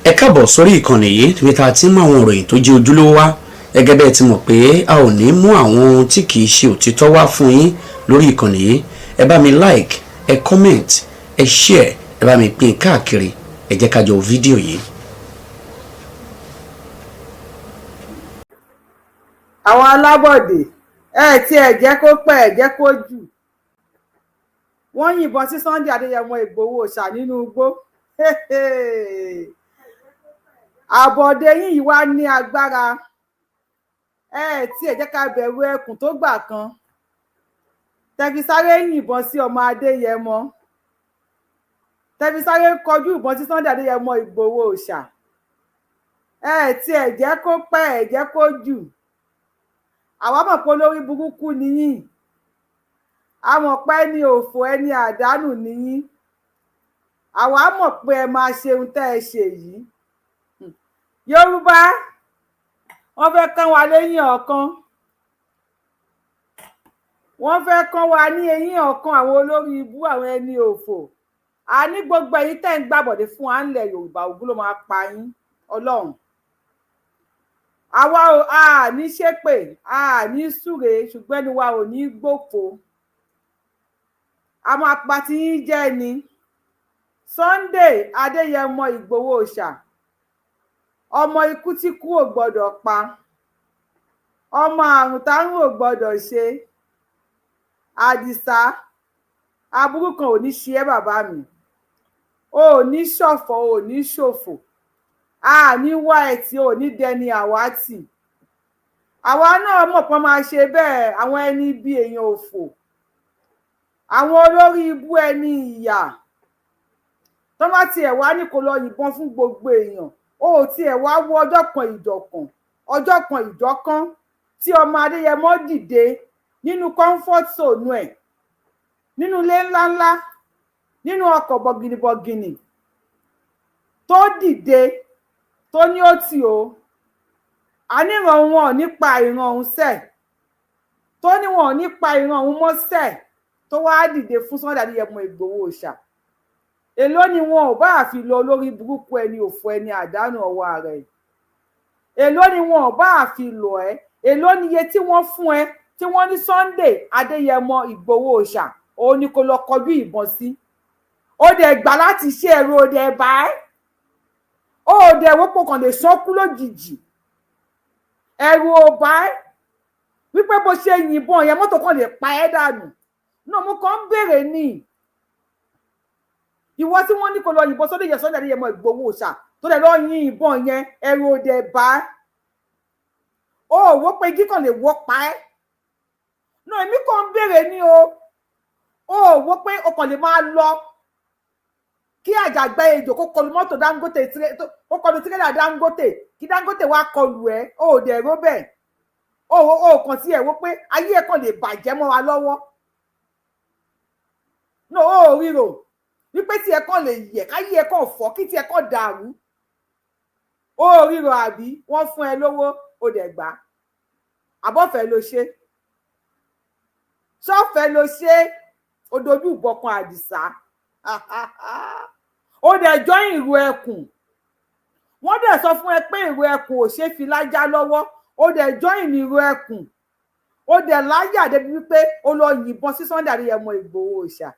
ẹ káàbọ̀ sórí ìkànnì yìí níbi tá a ti ń mú àwọn ìròyìn tó jẹ́ ojúlówó wá gẹ́gẹ́ bẹ́ẹ̀ ti mọ̀ pé a ò ní mú àwọn ohun tí kì í ṣe òtítọ́ wá fún yín lórí ìkànnì yìí. Ẹ bá mi like, ẹ comment, ẹ share, ẹ bá mi pín káàkiri, ẹ jẹ́ ká jọ fídíò yìí. àwọn alábọ̀dé tí ẹ jẹ́ kó pẹ́ ẹ jẹ́ kó jù wọ́n yìnbọn sí Sunday Adéyẹmọ Ìgbòho ṣà nínú igbó. àbọ̀dé yìí wá ní agbára tí ẹ jẹ́ ká bẹ̀rù ẹkùn tó gbà kan tẹ̀fisáré yìnbọn sí ọmọ Adéyẹmọ tẹ̀fisáré kọjú ìbọn sí Sunday Adéyẹmọ Ìgbòho ṣà tí ẹ jẹ́ kó pẹ́ ẹ jẹ́ kó jù àwa mọ̀ pé olórí burúkú nìyí a mọ̀ pé ẹni òfò ẹni àdánù nìyí àwa mọ̀ pé ẹ máa ṣe ohun tẹ́ ẹ ṣe yìí. Yorùbá wọ́n fẹ́ kán wa lẹ́yìn ọ̀kan wọ́n fẹ́ kán wa ní eyín ọ̀kan àwọn olórí ibú àwọn ẹni òfò a ní gbogbo ẹ̀yin tẹ́ ń gbàbọ̀dé fún wa ńlẹ̀ Yorùbá ògún ló máa pa yín Ọlọ́run. àwa a ní ṣépè a ní súre ṣùgbọ́n ẹni wa ò ní gbòfo a máa pa tí yín jẹ́ ni. Sunday Adéyẹmọ Ìgbòho ṣà ọmọ ikú tí kú ò gbọ́dọ̀ pa ọmọ àrùn tárùn ò gbọ́dọ̀ ṣe Àdìsá aburú kan ò ní ṣe ẹ́ bàbá mi ò ní ṣọ̀fọ̀ ò ní ṣòfò a ní wá ẹtì ò ní dẹni àwátì àwa náà mọ̀ pé máa ṣe bẹ́ẹ̀ àwọn ẹni bí èèyàn òfò àwọn olórí ibú ẹni ìyà tó bá tiẹ̀ wá ní kó lọ yìnbọn fún gbogbo èèyàn ó tiẹ̀ wá wọ ọjọ́ kan ìjọ̀kan ọjọ́ kan ìjọ̀kan tí ọmọ Adéyẹmọ dìde nínú comfort zone ẹ̀ nínú ilé ńláńlá nínú ọkọ̀ bọ̀gìnìbọ̀gìnì tó dìde tó ní ó tì ó àníran wọn nípa ìran òun sẹ̀ tó ní wọn nípa ìran òun mọ́ sẹ̀ tó wá dìde fún Sunday Adéyẹmọ Ìgbòho ṣà èló ni wọn ò bá àfi lọ olórí burúkú ẹni òfò ẹni àdánù ọwọ́ rẹ̀ èló ni wọn ò bá àfi lọ èló ni iye tí wọ́n fún ẹ tí wọ́n ní Sunday Adéyẹmọ Ìgbòho ṣà òun ni kò lọ kọjú ìbọn sí ó dẹ̀ gbà láti ṣe ẹ̀rọ òdẹ bá ó dẹ̀ wọ́pọ̀ kàn lè sọ́kú lójijì ẹ̀rù ọba wípé bó ṣe yìnbọn yẹn mọ́tò kan lè pa ẹ́ dànù náà mo kàn ń béèrè ní ìwọ tí wọ́n ní kó lọ yìnbọn Sunday Adéyẹmọ Ìgbòho ṣà tó dẹ̀ lọ yìn ìbọn yẹn ẹ̀rù òdẹ bá ó wò pé igi kan lè wọ́ pa ẹ́ náà èmi kàn ń béèrè ní ó wò pé ọkàn lè máa lọ kí àjàgbá ejò kó kọlu mọ́tò Dangote kó kọlu tírélà Dangote kí Dangote wá kọlù ẹ́ ó dẹ̀ ró bẹ́ẹ̀ ó kàn sí ẹ̀ wò pé ayé ẹ̀ kàn lè bàjẹ́ mọ́ wa lọ́wọ́ no ó ríro wípé tí ẹ kàn lè yẹ káyé ẹ kàn fọ́ kí tí ẹ kàn dàrú ó ríro àbí wọ́n fún ẹ lówó ó dẹ̀ gbà àbọ̀fẹ́ ló ṣe ṣọ́fẹ́ ló ṣe ó dojú ìbọ̀kan Àdìsá ó dẹ̀ jọ ìrù ẹkùn wọ́n dẹ̀ sọ fún ẹ pé ìrù ẹkùn ò ṣe fi lájá lọ́wọ́ ó dẹ̀ jọ ìrù ẹkùn ó dẹ̀ láyà débi wípé ó lọ yìnbọn sí Sunday Adéyẹmọ Ìgbòho ṣà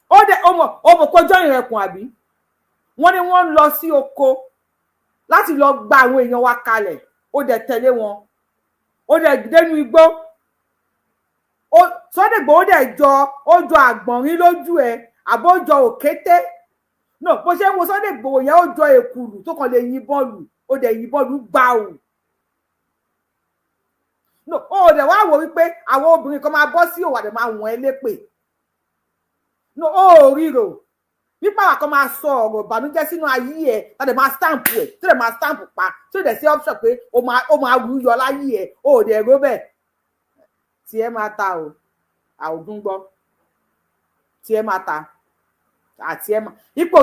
ó dẹ̀ ọmọ kó jọ ìrù ẹkùn àbí wọ́n ní wọ́n ń lọ sí oko láti lọ gba àwọn èèyàn wa kalẹ̀ ó dẹ̀ tẹ̀lé wọn ó dẹ̀ dénú igbó Sunday Igboho dẹ̀ ó jọ àgbọ̀nrín lójú ẹ àbójọ òkété no bó ṣe ń wo Sunday Igboho yẹn ó jọ èkùlù tó kàn lè yìnbọn lù ó dẹ̀ yìnbọn lù gbàù no ó dẹ̀ wá wò wípé àwọn obìnrin kan máa bọ́ sí òwà dẹ̀ máa wọ̀n ẹ́ lépè no ó ríro wípé àwọn kan máa sọ ọ̀rọ̀ ìbànújẹ́ sínú ayé ẹ̀ tàbí máa stamp ẹ̀ tí ó máa stamp pa tí ó dẹ̀ sí option pé ó máa wú yọ láyé ẹ̀ ó dẹ̀ ró bẹ́ẹ̀ tí ẹ máa ta o àwògùn gbọ́ tí ẹ máa ta àti ẹ máa ipò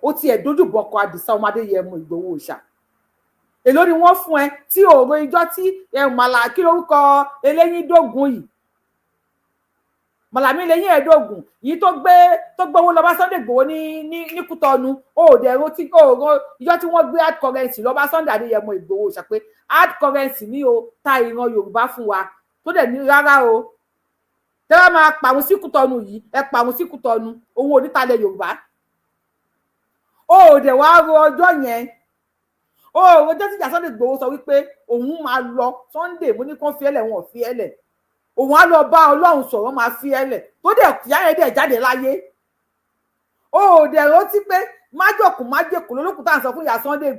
ó tiẹ̀ dojú bọkọ Àdìsá ọmọ Adéyẹmọ Ìgbòho ṣà èló ni wọ́n fún ẹ tí òòrò ìjọ tí màlà kí lórúkọ eléyín dógún yìí Màlàmí lẹ́yìn ẹ̀ẹ́dógún yìí tó gbówó lọ bá Sunday Igboho ní Kútọ́nù òòdẹ̀rọ tí ìjọ tí wọ́n gbé hard currency lọ bá Sunday Adéyẹmọ Igboho ṣàpé hard currency ní o ta ìran Yorùbá fún wa tó dẹ̀ ní rárá o tẹ́wọ́ máa pàwọn sí Kútọ́nù yìí ẹ pàwọn sí Kútọ́nù owó onítalẹ̀ Yorùbá òòdẹ̀ wàá ro ọjọ́ yẹn ọjọ́ tí ìjà Sunday Igboho sọ wípé òun máa lọ Sunday mo ní kán fi ẹlẹ̀ wọn ò fi ẹlẹ̀ òun á lọ bá Ọlọ́run sọ̀rọ̀ máa fi ẹlẹ̀ tó dẹ̀ kí ayé dẹ̀ jáde láyé dẹ̀ rántí pé májọ̀kù májèkù lólókùn tá à ń sọ fún ìyá Sunday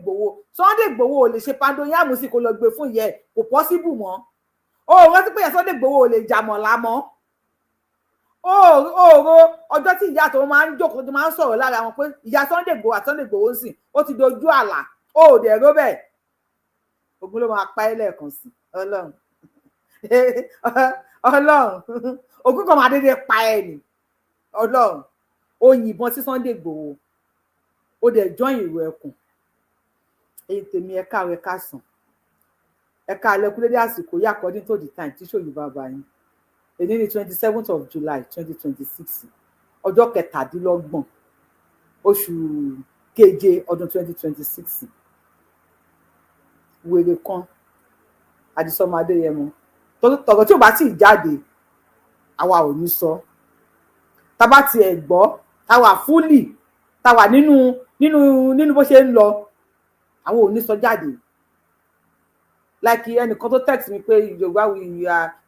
Igboho ò lè ṣe pandoyàmù sí kó lọ gbé fún ìyá ẹ̀ kò pọ́síbù mọ́ rántí pé ìyá Sunday Igboho ò lè jàmọ̀ lámọ́ ọjọ́ tí ìyá tó máa ń jókòó tó máa ń sọ̀rọ̀ lára wọn pé ìyá Sunday Igboho àti Sunday Igboho ń sìn ó ti dojú àlà dẹ̀ ró bẹ́ẹ̀ ogun ló máa pa ẹ́ lẹ́ẹ̀kan sí Ọlọ́run ogun kan máa dédé pa ẹ́ ni Ọlọ́run ó yìnbọn sí Sunday Igboho ó dẹ̀ join ìró ẹkùn èyí tèmi ẹ̀ka rẹ̀ kásán ẹ̀ka alẹ́kùn dédé àsìkò yìí according to the time tí ṣòyí bàbá yín èyí ní 27th of July 2026 ọjọ́ kẹtàdínlọ́gbọ̀n oṣù keje ọdún 2026 wèrè kan Àdìsọ́mọ Adéyẹmọ tọ̀rọ̀ tí ò bá tí ì jáde àwa ò ní sọ tá bá tiẹ̀ gbọ́ táwa fúlì táwa nínú bó ṣe ń lọ àwọn ò ní sọ jáde like ẹnìkan tó text mi pé Yorùbá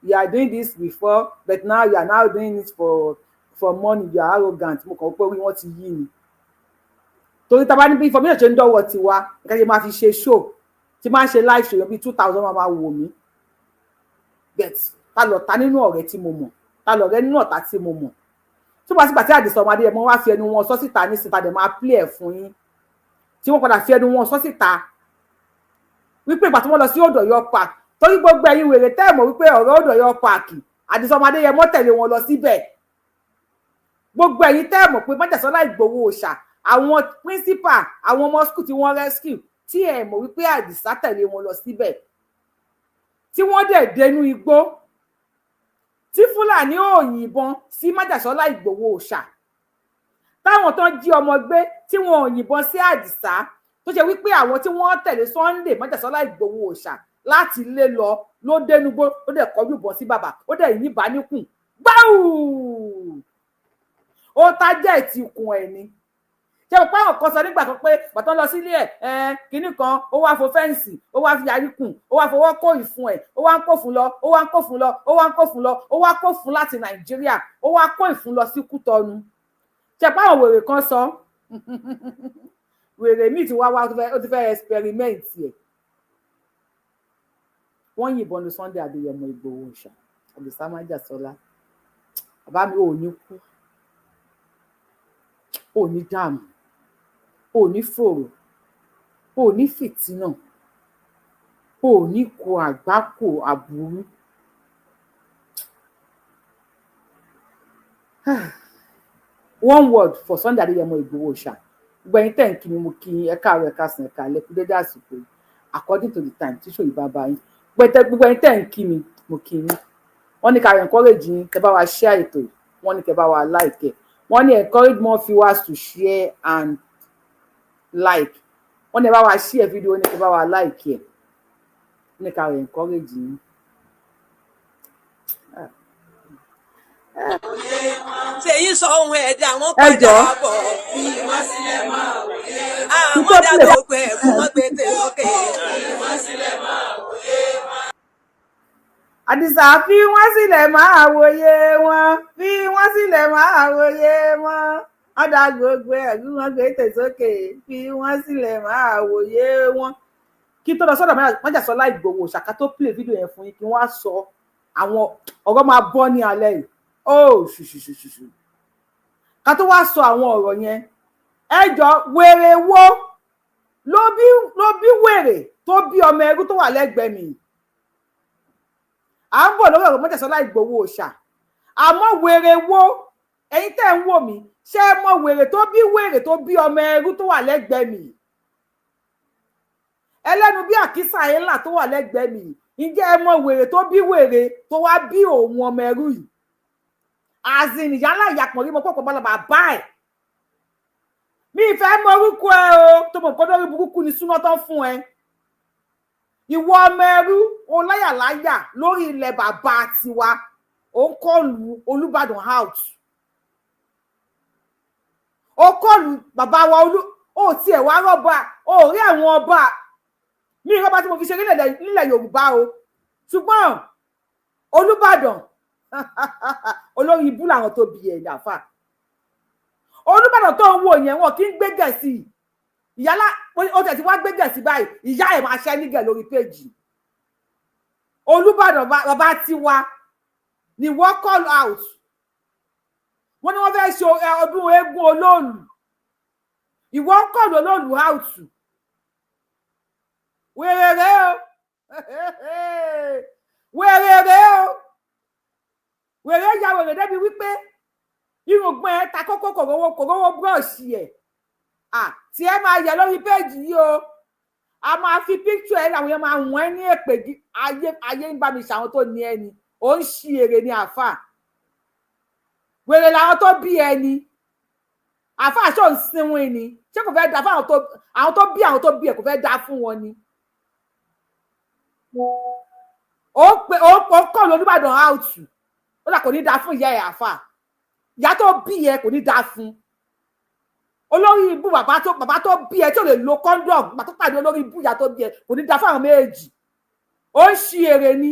you are doing this before but now you are now doing it for money you are arrogant mo kàn pé wọ́n ti yí ni torí tá bá ní bí information ṣe ń dọ́wọ́ tiwa nǹkan ṣe máa fi ṣe show tí máa ń ṣe live show bí 2000 máa wò mí bet ta lọ ta nínú ọ̀rẹ́ tí mo mọ̀ ta lọ rẹ nínú ọ̀tá tí mo mọ̀ tó bá sígbà tí Àdìsọ́mọ Adéyẹmọ wá fi ẹnu wọn sọ síta ní síta dẹ̀ máa play ẹ̀ fún yín tí wọ́n padà fi ẹnu wọn sọ síta wípé ìgbà tí wọ́n lọ sí Odòyọ park torí gbogbo ẹ̀yin wèrè tẹ́ẹ̀mọ̀ wípé ọ̀rọ̀ Odòyọ park Àdìsọ́mọ Adéyẹmọ tẹ̀lé wọn lọ síbẹ̀ gbogbo ẹ̀yin tẹ́ẹ̀mọ̀ pé Májàsọ́lá Ìgbòho òòṣà àwọn principal àwọn ọmọ school tí wọ́n rescue tí ẹ̀ mọ̀ wípé Àdìsá tẹ̀lé wọn lọ síbẹ̀ tí wọ́n dẹ̀ dénú igbó tí Fúlàní ò yìnbọn sí Májàsọ́lá Ìgbòho òòṣà táwọn tó ń jí ọmọ gbé tí wọn ò yìnbọn sí Àdìsá tó ṣe wípé àwọn tí wọ́n tẹ̀lé Sunday Májàsọ́lá Ìgbòho òòṣà láti ilé lọ ló dénúgbó ó dẹ̀ kọjú ìbọn sí bàbá ó dẹ̀ yìnbá níkùn gbáù ó tájẹ́ ìtìkùn ẹ̀ ni ṣé o pa àwọn kan sọ nígbà kan pé bàtọ́ lọ sílé ẹ̀ kinní kan ó wá fo fẹ́ǹsì ó wá fi yarí kùn ó wá fọwọ́ kó ìfun ẹ̀ ó wá ń kó fún lọ ó wá ń kó fún lọ ó wá ń kó fún lọ ó wá kó fún láti Nàìjíríà ó wá kó ìfun lọ sí Kútọ́nù ṣé pa àwọn wèrè kan sọ wèrè míì ti wá ó ti fẹ́ experiment ẹ̀ wọ́n yìnbọn lu Sunday Adéyẹmọ Ìgbòho òòṣà Àdìsá Májàsọ́lá bàbá mi ò ní kú ò ní dààmú ò ní fòrò ò ní fìtínà ò ní kó àgbákò àbúrú one word for Sunday Adéyẹmọ Ìgbòho òòṣà gbẹ̀yìn tẹ̀ ń kí mi mo kí ẹ káàárọ̀ ẹ káàsán ẹ káalẹ́ kú dédé àsìkò according to the time tí ṣòyí bá bá yín gbogbo ẹ̀yin tẹ̀ ń kí mi mo kí yín wọ́n ní ká encourage yín kẹ́ bá wa share ètò yìí wọ́n ní kẹ́ bá wa like ẹ̀ wọ́n ní encourage more viewers to share and like wọ́n ní ẹ bá wa share video wọ́n ní kẹ́ bá wa like ẹ̀ wọ́n ní ká encourage yín. ṣèyí sọ ohun ẹ̀dá wọn padà bọ̀ bí wọ́n sílẹ̀ máa wòye àwọn dàgbò pé ẹ̀fún wọn gbé tèlókè bí wọ́n sílẹ̀ máa wòye. Àdìsá fi wọ́n sílẹ̀ máa wòye wọn fi wọ́n sílẹ̀ máa wòye wọn wọ́n dá gbogbo ẹ̀fún wọn gbé tèlókè fi wọ́n sílẹ̀ máa wòye wọn. Kí tó lọ sọ́dọ̀ Májàsọ́lá Ìgbòho ṣàkà tó play video yẹn fún yín kí wọ́n á sọ àwọn ọ̀rọ̀ máa bọ́ ní alẹ́ yìí ṣùṣùṣùṣùṣù ká tó wá sọ àwọn ọ̀rọ̀ yẹn ẹjọ́ wèrè wo ló bí wèrè tó bí ọmọ ẹrú tó wà lẹ́gbẹ̀ẹ́ mi à ń bọ̀ lórí ọ̀rọ̀ Májàsọ́lá Ìgbòho òòṣà àmọ́ wèrè wo ẹ̀yin tẹ́ ń wò mí ṣé ẹ mọ̀ wèrè tó bí ọmọ ẹrú tó wà lẹ́gbẹ̀ẹ́ mi ẹlẹ́nu bí àkísà ẹ̀là tó wà lẹ́gbẹ̀ẹ́ mi ǹjẹ́ ẹ mọ̀ wèrè tó bí wèrè tó wá bí òun ọmọ ẹrú yìí azin ìyálà ìyàpọ̀ rí mo kọ́kọ́ bọ́lá bàbá ẹ̀ mi ìfẹ́ mọ orúkọ ẹ o tó mọ̀ pé lórí burúkú ni súná tán fún ẹ ìwọ ọmọ ẹrú oláyàláyà lórí ilẹ̀ bàbá tiwa ó ń kọlù Olúbàdàn out ó kọlù bàbá wa ó tiẹ̀ wá rọ́bà ó rí àwọn ọba mi ìrọ́bà tí mo fi ṣe nílẹ̀ Yorùbá o ṣùgbọ́n Olúbàdàn olórí ibú làwọn tó bí ẹ̀ dàfà Olúbàdàn tó ń wò yẹn wọn kì í gbé Gẹ̀ẹ́sì ìyálà ó tẹ̀ tí wá gbé Gẹ̀ẹ́sì báyìí ìyá ẹ̀ máa ṣẹ́ nígẹ̀ lórí péjì Olúbàdàn bàbá tiwa ni wọ́n call out wọ́n ní wọ́n fẹ́ ṣe ọdún eégún Olóòlù ìwọ call Olóòlù out wèrèrè o wèrèrè o wèrè ya wèrè débi wípé irùngbọ̀n ẹ̀ ta kókó kòrówó búrọ̀ṣì ẹ̀ tí ẹ máa yẹ lórí péjì yìí o a máa fi píkṣọ ẹ làwọn yẹn máa wọ́n ẹ ní èpè ayé ń bá mi ṣàwọn tó ní ẹni ó ń ṣí èrè ní àáfà wèrè làwọn tó bí ẹni àáfà ṣó ń sinwin ni ṣé kò fẹ́ da fún àwọn tó bí ẹ kò fẹ́ da fún wọn ni ó kọ́ l'Olúbàdàn out ó là kò ní da fún ìyá ẹ̀ àáfà ìyá tó bí ẹ kò ní da fún olórí ibú bàbá tó bí ẹ tí ò lè lo condom bàbá tó pàdé olórí ibú ìyá tó bí ẹ kò ní da fún àwọn méjì ó ń ṣí èrè ni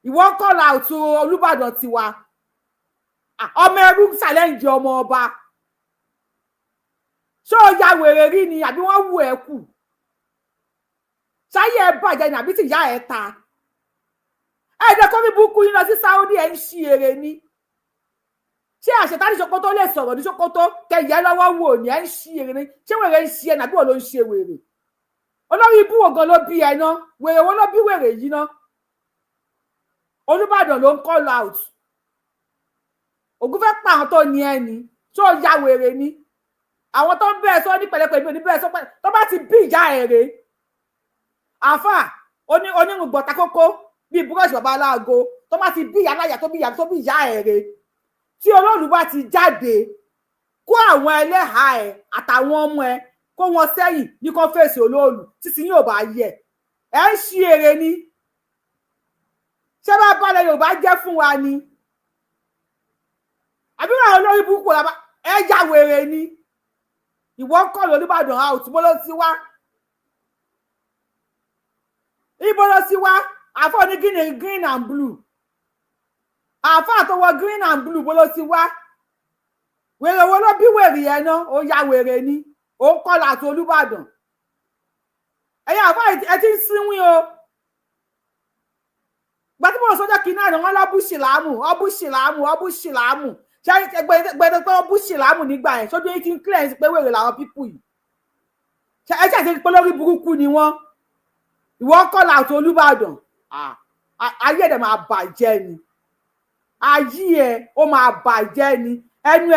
ìwọ call out Olúbàdàn tiwa ọmọ ẹrú challenge ọmọ ọba ṣó ya wèrè rí ni àbí wọ́n wù ẹ́ kù ṣáyé ẹ bàjẹ́ ni àbí tí ìyá ẹ ta ẹ̀ẹ́dẹ́ kọ́ ní burúkú yín lọ sí Saudi ẹ̀ ń ṣí èrè ni ṣé àṣetá ní Sokoto lè sọ̀rọ̀ ní Sokoto kẹyẹ lọ́wọ́ wò ní ẹ̀ ń ṣí èrè ni ṣé wèrè ń ṣí ẹ nàbí wọ́n ló ń ṣe wèrè olórí ibú wo gan ló bí ẹ ná wèrè wo ló bí wèrè yìí ná Olúbàdàn ló ń call out ògùn fẹ́ pa àwọn tó ní ẹni tó ya wèrè ni àwọn tó ń bẹ́ẹ̀ sọ ní pẹ̀lẹ́pẹ̀lẹ́ ní bẹ́ẹ̀ sọ pé tó bá ti bí ìyá èrè àfà onírùngbọ̀n takókó bí búrọ́ọ̀ṣì bàbá aláàgó tó bá ti bí ìyá láyà tó bí ìyá èrè tí Olóòlù bá ti jáde kó àwọn ẹlẹ́hàá ẹ̀ àtàwọn ọmọ ẹ̀ kó wọn sẹ́yìn ní kó fèsì Olóòlù títí yóò bá yẹ ẹ̀ ń ṣí èrè ni ṣé bá balẹ̀ Yorùbá jẹ́ fún wa ni àbí wọn olórí burúkú làbá ẹ já wèrè ni ìwọ ń kọ́ l'Olúbàdàn out bó ló ti wá ibo ló ti wá àfọ ní green and blue àfọ àtọwọ green and blue bó ló ti wá wèrè wo ló bí wèrè yẹn náà ó ya wèrè ni ó ń kọ́ láti Olúbàdàn ẹ̀yin àfọ ẹ ti ń sínwín o gbàtí mo sọjọ́ kìíní àná wọn lọ́bù ṣìlámù ṣe gbẹdẹ pé wọ́n bú ṣìlámù nígbà yẹn sójú yìí ti ń cleanse pé wèrè làwọn pípù yìí ẹ ṣe àti pé lórí burúkú ni wọ́n ìwọ kọ́ láti Olúbàdàn ayé ẹ̀ máa bàjẹ́ ni ayé ẹ̀ ó máa bàjẹ́ ni ẹnu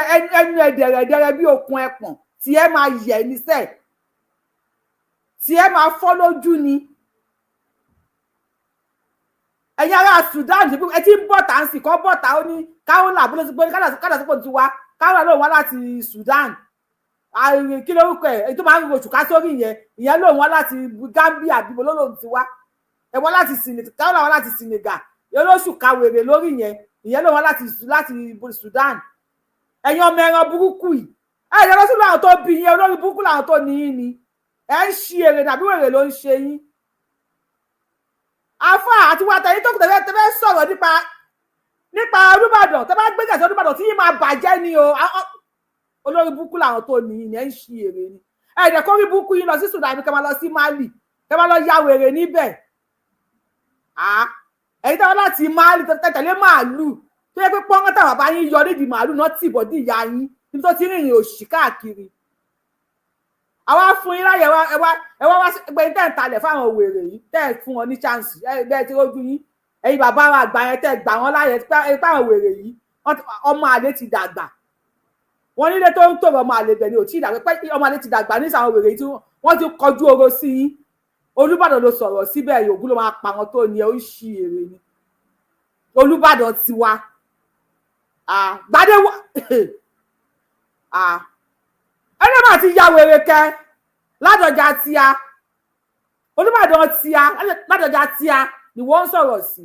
ẹ̀ dẹ̀rẹ̀dẹ̀rẹ̀ bí okùn ẹpọ̀n tí ẹ máa yẹ̀ níṣẹ́ tí ẹ máa fọ́ lójú ni ẹ̀yin ará Sudan ẹ ti ń bọ̀tà ń sì kọ́ bọ̀tà ó ní káwọ́là bó ló ti pé kádà sípò ti wá káwọ́là lóun wá láti Sudan kí lórúkọ ẹ̀ tó máa ń ròṣù ká sórí ìyẹn lóun wá láti Gambia bíbo lóun ti wá ẹ wọ́n láti káwọ́là wá láti Senegal olóṣù kàwèrè lórí ìyẹn lóun wá láti Sudan ẹ̀yin ọmọ ẹran burúkú yìí ẹ̀yin ọlọ́sùn làwọn tó bí yín olórí burúkú làwọn tó ní yín ni ẹ̀ ń ṣí èrè tàbí wèrè ló ń ṣe yín àfà àti wàtà yìí tó kù tẹ́fẹ́ sọ̀rọ̀ nípa Olúbàdàn tẹ́ bá gbé gàṣẹ́ Olúbàdàn tí yìí máa bàjẹ́ ni o olórí burúkú làwọn tó ní yìí ẹ̀ ń ṣí èrè ni ẹ̀ẹ́dẹ̀ kórí burúkú yìí lọ sí Sudan kẹ́ máa lọ sí Mali kẹ́ máa lọ ya wèrè níbẹ̀ ẹ̀yin tẹ́wọ́ láti Mali tẹ̀lé màálù tó yẹ pé pọ́ngán táwọn bàbá yín yọ nídìí màálù náà tì bọ̀ dí ìyá yín níbi tó ti rìnrìn òṣì káàkiri àwa fún yín láyè ẹ wá gbẹ̀yìn tẹ́ ń talẹ̀ fáwọn wèrè yìí tẹ́ ẹ̀ fún wọn ní chance bẹ́ẹ̀ tí lójú yín ẹ̀yin bàbá wa àgbà yẹn tẹ́ gbà wọ́n láyè fáwọn wèrè yìí ọmọ àlè ti dàgbà wọ́n nílé tó ń tòrò ọmọ àlè bẹ̀ ni ò tí ì dàgbà pé ọmọ àlè ti dàgbà ní sàwọn wèrè yìí tí wọ́n ti kọjú oró sí yín Olúbàdàn ló sọ̀rọ̀ síbẹ̀ yòókù ló máa pa wọn tó ní ẹ ó ṣí èrè ni Olúbàdàn tiwa Gbadé wá ẹni máa ti ya wèrè kẹ ládọjà tíá Olúbàdàn tíá ládọjà tíá ni wọ́n ń sọ̀rọ̀ sí.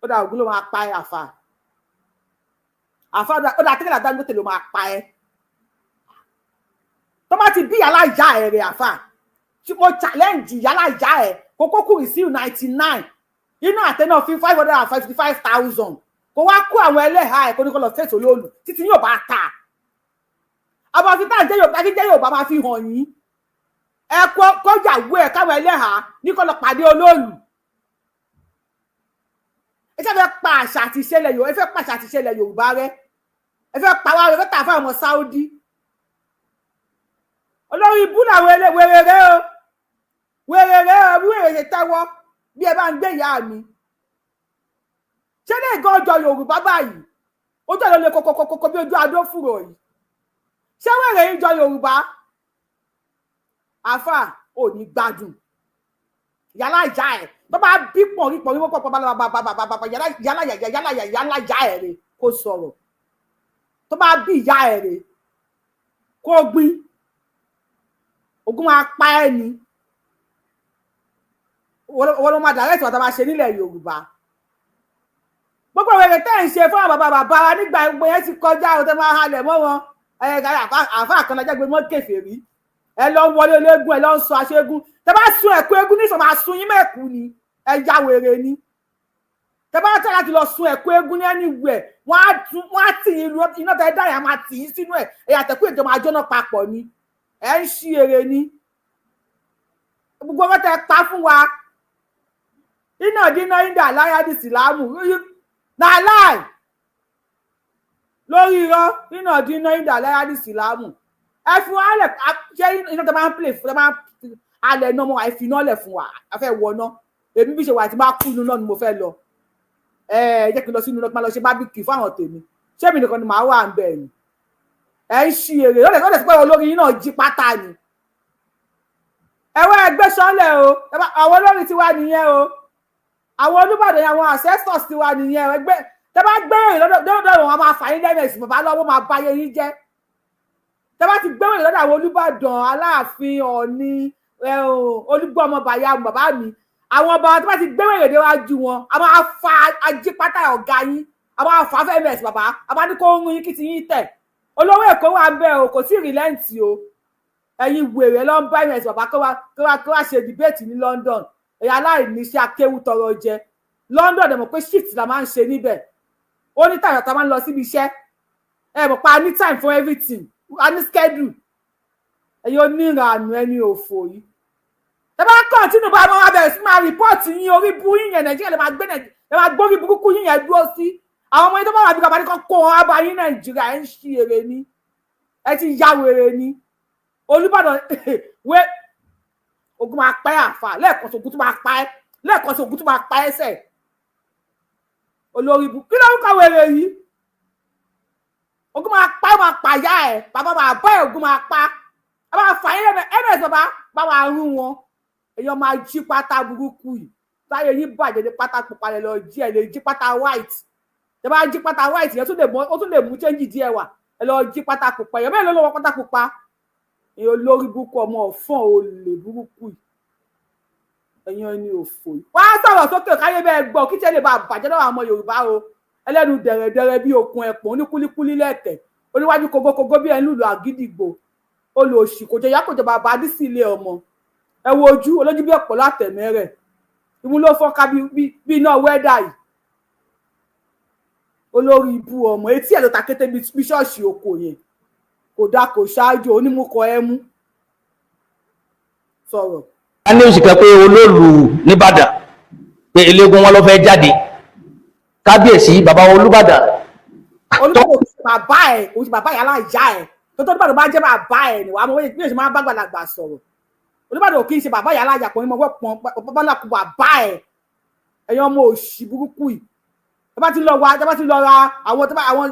Ó dà ògùn ló máa pa ẹ́ àfà ó dà tẹ́lẹ̀ Dangote ló máa pa ẹ́ tó bá ti bí yàrá ìyá ẹ̀ rẹ̀ àfà tí mo challenge yàrá ìyá ẹ̀ kókó kù sí 99 inú àtẹná fi 555,000 kó wá kó àwọn ẹlẹ́hàá ẹ̀ kó ní kó lọ fèsì olóòlù títí yóò bá ta ọmọ fi tá jẹ́ Yorùbá máa fi hàn yín ẹ kọjàwó ẹ̀ káwọn ẹlẹ́hàá ní kó lọ pàdé olóòlù ẹ fẹ́ pa àṣà àti ìṣẹ̀lẹ̀ Yorùbá ẹ fẹ́ pa àṣà àti ìṣẹ̀lẹ̀ Yorùbá rẹ ẹ fẹ́ pa wá rẹ fẹ́ tà fún àwọn Saudi olórí ibú làwọn wèrè rẹ o bí wèrè ṣe tẹ́wọ́ bí ẹ bá ń gbé ìyá mi ṣé ní ìgàn ọjọ́ Yorùbá báyìí ó jẹ́ lọ lè kókókókó bí ojú adó fúrò yìí ṣé wèrè yìí jọ Yorùbá àfà ò ní gbádùn yálà ìjà ẹ̀ tó bá bí pọ̀nrí wọ́pọ̀ bàbá yálà ìjà ẹ̀ rè kó sọ̀rọ̀ tó bá bí ìyá ẹ̀ rè kó gbin ogun máa pa ẹ́ ni wọ́n ló máa dàrẹ́tì wọ́n tó bá ṣe nílẹ̀ Yorùbá gbogbo wèrè tẹ́ ń ṣe fún àwọn bàbá wa nígbà gbogbo yẹn ti kọjá o tẹ́ máa halẹ̀ mọ́ wọn àfa àkànlájà gbé mọ́ kèfèrí ẹ lọ ń wọlé ológun ẹ lọ ń sọ aṣẹ́gun tẹ́ bá sun ẹ̀kú eégún nísọ̀ máa sun yín mẹ́kù ni ẹ ya wèrè ni tẹ́ bá tẹ́ láti lọ sun ẹ̀kú eégún ní anywhere wọ́n á tì yín iná tẹ́ dá yà máa tì yín sínú ẹ̀ ẹ̀yà tẹ̀kú ìjọ máa jóná papọ̀ ni ẹ ń ṣí ere ni gbogbo ọmọ tẹ́ pa fún wa iná dínà ìdá aláyàdì sílámù náà láì lórí irọ́ iná dínà ìdá aláyàdì sílámù ẹ fi wọn alẹ ṣé iná tó máa ń play fún ẹ máa ń alẹ náà mọ àìfi iná lẹ fún wa a fẹ́ wọ náà èmi bí ṣe wà tí máa kú inú náà ni mo fẹ́ lọ jẹ́ kí n lọ sínú náà kí n máa lọ ṣe bábíkì fún àwọn tèmi ṣé mi nìkan ni màá wà ń bẹ̀ ni ẹ ń ṣí èrè lọ́dẹ̀ sí pé olórí yín náà jí pátá ni ẹ wá ẹgbẹ́ sọ́lẹ̀ o àwọn olórí tiwa nìyẹn o àwọn Olúbàdàn yẹn àwọn ancestors tiwa nìyẹn ẹgbẹ́ tẹ bá gbé èrè lọ́dọ̀ wọn máa fà yín lẹ́mẹ̀sì bàbá lọ́wọ́ máa bá yẹ yín jẹ́ tẹ bá ti gbé èrè lọ́dọ̀ àwọn Olúbàdàn Aláàfin Ọ̀ọ̀ni Olúgbọ́mọ bàbá mi àwọn ọba tẹ bá ti gbé èrè déwájú wọn a máa fa ajípátá ọ̀gá yín a máa fa fẹ́mẹ̀sì bàbá a máa ní kó ń yín kí ti yín tẹ̀ olówó Èkó wà ń bẹ o kò tí ì rìlẹ́ǹtì o ẹ̀yin wèrè ló ń bá ẹ̀mẹ̀sì bàbá kó wá ṣe dìbẹ́ẹ̀tì ní London ẹ̀yà aláìníṣẹ́ akéwù tọrọ jẹ London ẹ̀ mọ̀ pé shift la máa ń ṣe níbẹ̀ ó ní tàyọ̀ tá a máa ń lọ síbi iṣẹ́ ẹ̀ mọ̀ pa a ní time for everything a ní schedule ẹ̀yin oníranù ẹni òfò yìí ẹ bá kọ́ńtínú bá máa bẹ̀rẹ̀ sí máa rìpọ́ọ̀tì yín orí burú yín yẹn Nàìjíríà lè máa gbórí burúkú yín yẹn dúró sí àwọn ọmọ yín tó bá wà bí kàbá ní kọ́ kó wọn á bá yín Nàìjíríà ẹ̀ ń ṣí èrè ni ẹ ti ya wèrè ni Olúbàdàn wé ogun máa pa ẹ́ àfà lẹ́ẹ̀kan sí ogun tó máa pa ẹ́ lẹ́ẹ̀kan sí ogun tó máa pa ẹ́ sẹ̀ olórí ibu kí lórúkọ wèrè yìí ogun máa pa ẹ́ máa pa yá ẹ̀ bàbá máa bá ẹ̀ ogun máa pa ẹ máa fà yín ms bàbá bá wàá rún wọn èèyàn máa jí pátá burúkú yìí táyé yín bàjẹ́ ní pátá pupa lẹ lọ jí ẹ lè jí pátá white ẹ bá jí pátá white yẹn ó tún lè mú change díẹ̀ wà ẹ lọ jí pátá pupa èèyàn mẹ́rin ló lọ́wọ́ pátá pupa èèyàn olórí burúkú ọmọ ọ̀fọ́n olè burúkú yìí ẹ̀yin ẹni òfò yìí wọ́n á sọ̀rọ̀ sókè káyé bẹ́ẹ̀ gbọ́ kí tẹ́ lè bá bàjẹ́ lọ́wọ́ àwọn Yorùbá o ẹlẹ́nu dẹ̀rẹ̀dẹ̀rẹ̀ bí okùn ẹ̀pọ̀n oníkúlíkúlí lẹ́tẹ̀ oníwájú kógókógó bí ẹni lùlù àgídìgbò olóòṣì kò jẹ́ yàkó jọba bá dí sí ilé ọmọ ẹ wo ojú olójú bí ọ̀pọ̀ látẹ̀mẹ́rẹ̀ ìmú ló fọ́nká bí iná wẹ́dà yìí olórí ibú ọmọ etí ẹ̀ ló ta kété bí ṣọ́ọ̀ṣì oko yẹn kò dá kò ṣáájú onímúkọ ẹ mú sọ̀rọ̀. a ní òsì kan pé olóòlù nìbàdàn pé eléégún wọn ló fẹ́ jáde kábíyèsí bàbá Olúbàdàn. Olúbàdàn kò sí bàbá ẹ̀ kò sí bàbá yàrá ìyá ẹ̀ tó Olúbàdàn bá jẹ́ bàbá ẹ̀ ni wàá mọ̀ wọ́n bí èsì máa bá gbàlagbà sọ̀rọ̀ Olúbàdàn kì í ṣe bàbá yàrá ìyá pọ̀ ní mọ̀ pọ̀ bọ́lákù bàbá ẹ̀ ẹ̀yin ọmọ òṣì burúkú yìí tẹ́ bá ti lọ ra àwọn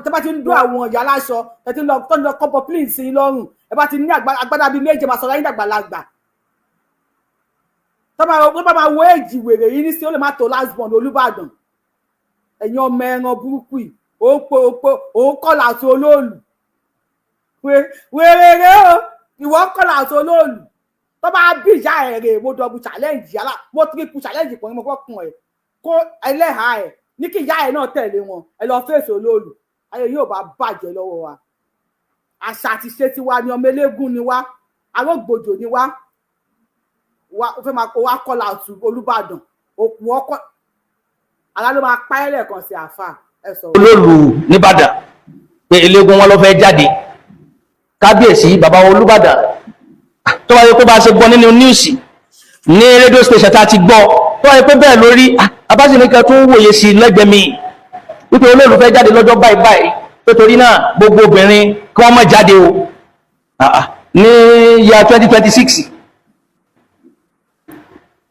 tẹ́ bá ti ń dún àwọn ìyá aláṣọ tẹ́ ti lọ tó ń lọ kọ́pọ̀ plane sí lọ́rùn ẹ bá ti ní agbádá bíi méje máa sọ̀rọ̀ ayé dàgbàlagbà tó bá wo èjì wèrè yìí ní sí ó lè má tó last born Olúbàdàn ẹ̀yin ọmọ ẹran burúkú yìí ó kọlà àti olóòlù wèrè o ìwọ kọlà àti olóòlù tó bá bí ìyá ẹ̀ rè mo double challenge yálà mo triple challenge pọ̀ ní mo fọ́kùn ẹ̀ kó ẹlẹ́hàá ẹ̀ ní kí ìyá ẹ̀ náà tẹ̀lé wọn ẹ lọ fèsì olóòlù ayé yóò bá bàjẹ́ lọ́wọ́ wa àṣà àti ṣe tiwa ni ọmọ eléégún ni wá arógbòjò ni wá ó fẹ́ máa wá kọlà àti Olúbàdàn òkú ọkọ àlá ló máa pa ẹlẹ kan sí àfà ẹ sọ. olóòlù nìbàdàn pé eléégún wọn ló fẹ́ jáde kábíyèsí bàbá Olúbàdàn tó wáyé pé bá ṣe gbọ́ nínú níùsì ní rédíò station tá a ti gbọ́ tó wáyé pé bẹ́ẹ̀ lórí abáṣenìkẹ́ tún wòye sí lẹ́gbẹ̀ẹ́ mi wípé olóòlù fẹ́ jáde lọ́jọ́ báyìí báyìí nítorí náà gbogbo obìnrin kí wọ́n má jáde o ní ya 2026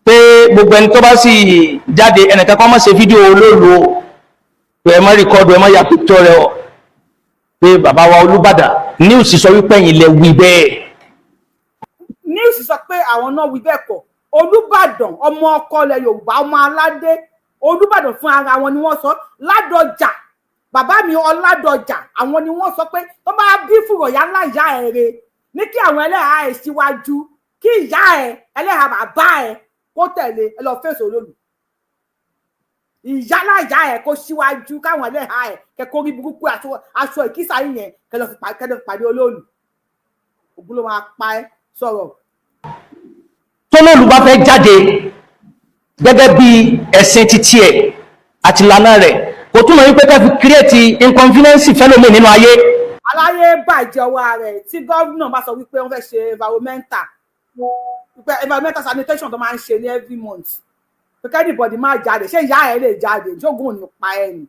pé gbogbo ẹni tó bá sì jáde ẹnìkan kan má ṣe fídíò olóòlù o pé ẹ má rìkọ́dù ẹ má ya píktọ́ rẹ o pé bàbá wa Olúbàdàn níùsì sọ wípé ẹ̀yin lẹ wí bẹ́ẹ̀. níùsì sọ pé àwọn náà wí bẹ́ẹ̀ kọ́ Olúbàdàn ọmọ ọkọ ilẹ̀ Yorùbá ọmọ aládé Olúbàdàn fún ara wọn ni wọ́n sọ Ládọjà bàbá mi Ọládọjà àwọn ni wọ́n sọ pé tó bá bí fùrọ̀yà ńlá ìyá ẹ̀ rè ní kí àwọn ẹlẹ́hàá ẹ̀ síwájú kí ìyá ẹ̀ ẹlẹ́hàá bàbá ẹ̀ kó tẹ̀lé ẹ lọ fèsì olóòlù ìyálà ìyá ẹ̀ kó síwájú káwọn ẹlẹ́hàá ẹ̀ kẹ́kọ̀ọ́ rí burúkú aṣọ ìkísà yìí yẹn kẹlẹ́ fi pàdé olóòlù ògùn ló máa pa ẹ́ sọ̀rọ̀. tólóòlù bá fẹ́ jáde gẹ́gẹ́ bí ẹ̀sìn títí ẹ̀ àti ìlànà rẹ̀ kò túmọ̀ wípé ká fi kírètì inconvenience fẹ́lómi nínú ayé. aláyé bàjẹ́ ọwọ́ rẹ̀ tí gọ́vnà bá sọ wípé wọ́n fẹ́ ṣe environmental sanitation tó máa ń ṣe ní every month pé kẹ́nìbọ̀dì máa jáde ṣé ìyá ẹ̀ lè jáde jógùn ní pa ẹ̀ ni.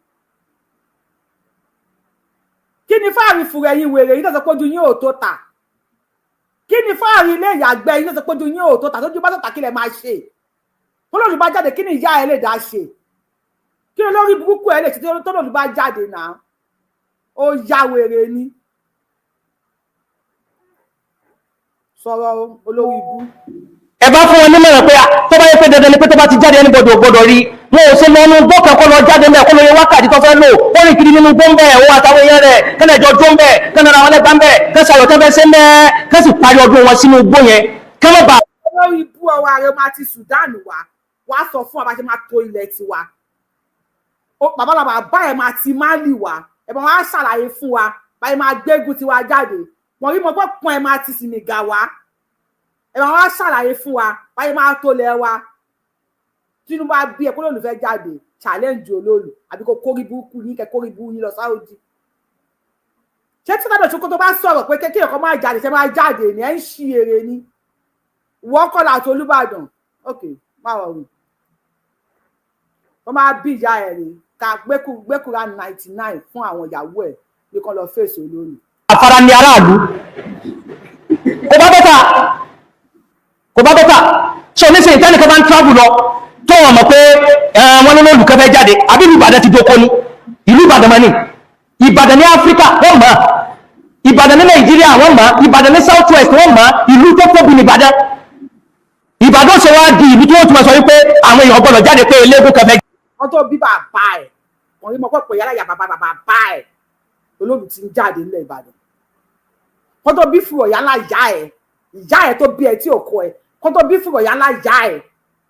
kí ni fáàrí fúru ẹ̀yin wèrè yìí tó sọ pé ojú yín ò tó tà kí ni fáàrí ilé ìyàgbẹ́ yìí tó sọ pé ojú yín ò tó tà tójú bá tó tà kí lẹ máa ṣe tólóòlù bá jáde kí ni ìyá ẹ̀ lè dá ṣe kí ni olórí burúkú ẹ̀ lè ṣe tólóòlù bá jáde náà ó ya wèrè ni sọ̀rọ̀ olórí ibú. ẹ bá fún wọn nímọ̀ràn pé tó bá yẹ pé dandan ni pé tó bá ti jáde ẹnibọdọ ò gbọdọ̀ rí wọn ò ṣe lọ inú gbọ́ kan kó lọ jáde ńbẹ̀ kó lọ yẹ wákàtí tó fẹ́ lò ó rìn kiri nínú gbọ́ ńbẹ̀ òun àtàwọn èèyàn rẹ̀ kẹ́nà ìjọ jó ńbẹ̀ kẹ́nà ara wọn lẹ́gbà ńbẹ̀ kẹ́sì àyọ̀ tẹ́fẹ́ sí ńbẹ̀ kẹ́sì parí ọdún wọn sínú gbọ́ yẹn kẹ́mọ́ bá. olórí ibú ọwọ́ ààrẹ máa ti Sudan wá sọ fún wa bá ṣe máa tó ilẹ̀ tiwa bàbá ẹ̀ máa ti Mali wá ẹ̀ máa wá ṣàlàyé fún wa bá ẹ̀ máa gbégun tiwa jáde wọ́n rí mọ́ pé pọ́n ẹ̀ máa ti Senegal wá ẹ̀ máa wá ṣàlàyé fún wa bá ẹ̀ máa tó lẹ̀ wa Tinubu bá bí ẹ̀ kó lóòlù fẹ́ jáde challenge olóòlù àbí kó kórí burúkú ní kẹ́ kórí burúkú ní lọ Saudi ṣé tí kádọ̀ ṣokó tó bá sọ̀rọ̀ pé kékeré kan máa jáde ṣe máa jáde ní ẹ̀ ń ṣí èrè ni wọ́n kọ́ láti Olúbàdàn ok máa wọ̀ wí wọ́n máa bí ìyá ẹ̀ rè ká gbẹ́kúra 99 fún àwọn ìyàwó ẹ̀ bí kan lọ fèsì olórí. àfara ni aráàlú kò bá bẹ́tà ṣe oníṣẹ́ ìtẹ́nìkan bá ń travel lọ tó wọ́n mọ̀ pé wọ́n ní olùkọ́ fẹ́ jáde àbí ìlú Ìbàdàn ti dóko ní ìlú Ìbàdàn mọ́ ní Ìbàdàn ní Áfíríkà wọ́n mọ̀ Ìbàdàn ní Nàìjíríà wọ́n mọ̀ Ìbàdàn ní South West wọ́n mọ̀ ìlú tó tóbi ní Ìbàdàn Ìbàdàn ṣe wá di ìlú tí wọ́n ti máa sọ wípé àwọn èèyàn gbọ́dọ̀ jáde pé eléégún kan fẹ́. wọ́n tó bí bàbá ẹ̀ wọ́n rí mọ́ pé pé yálà bàbá ẹ̀ olóòlù ti ń jáde nílẹ̀ Ìbàdàn wọ́n tó bí fúrọ̀ yálà ìyá ẹ̀ tó bí ẹ tí ò kọ ẹ̀ wọ́n tó bí fúrọ̀ yálà ìyá ẹ̀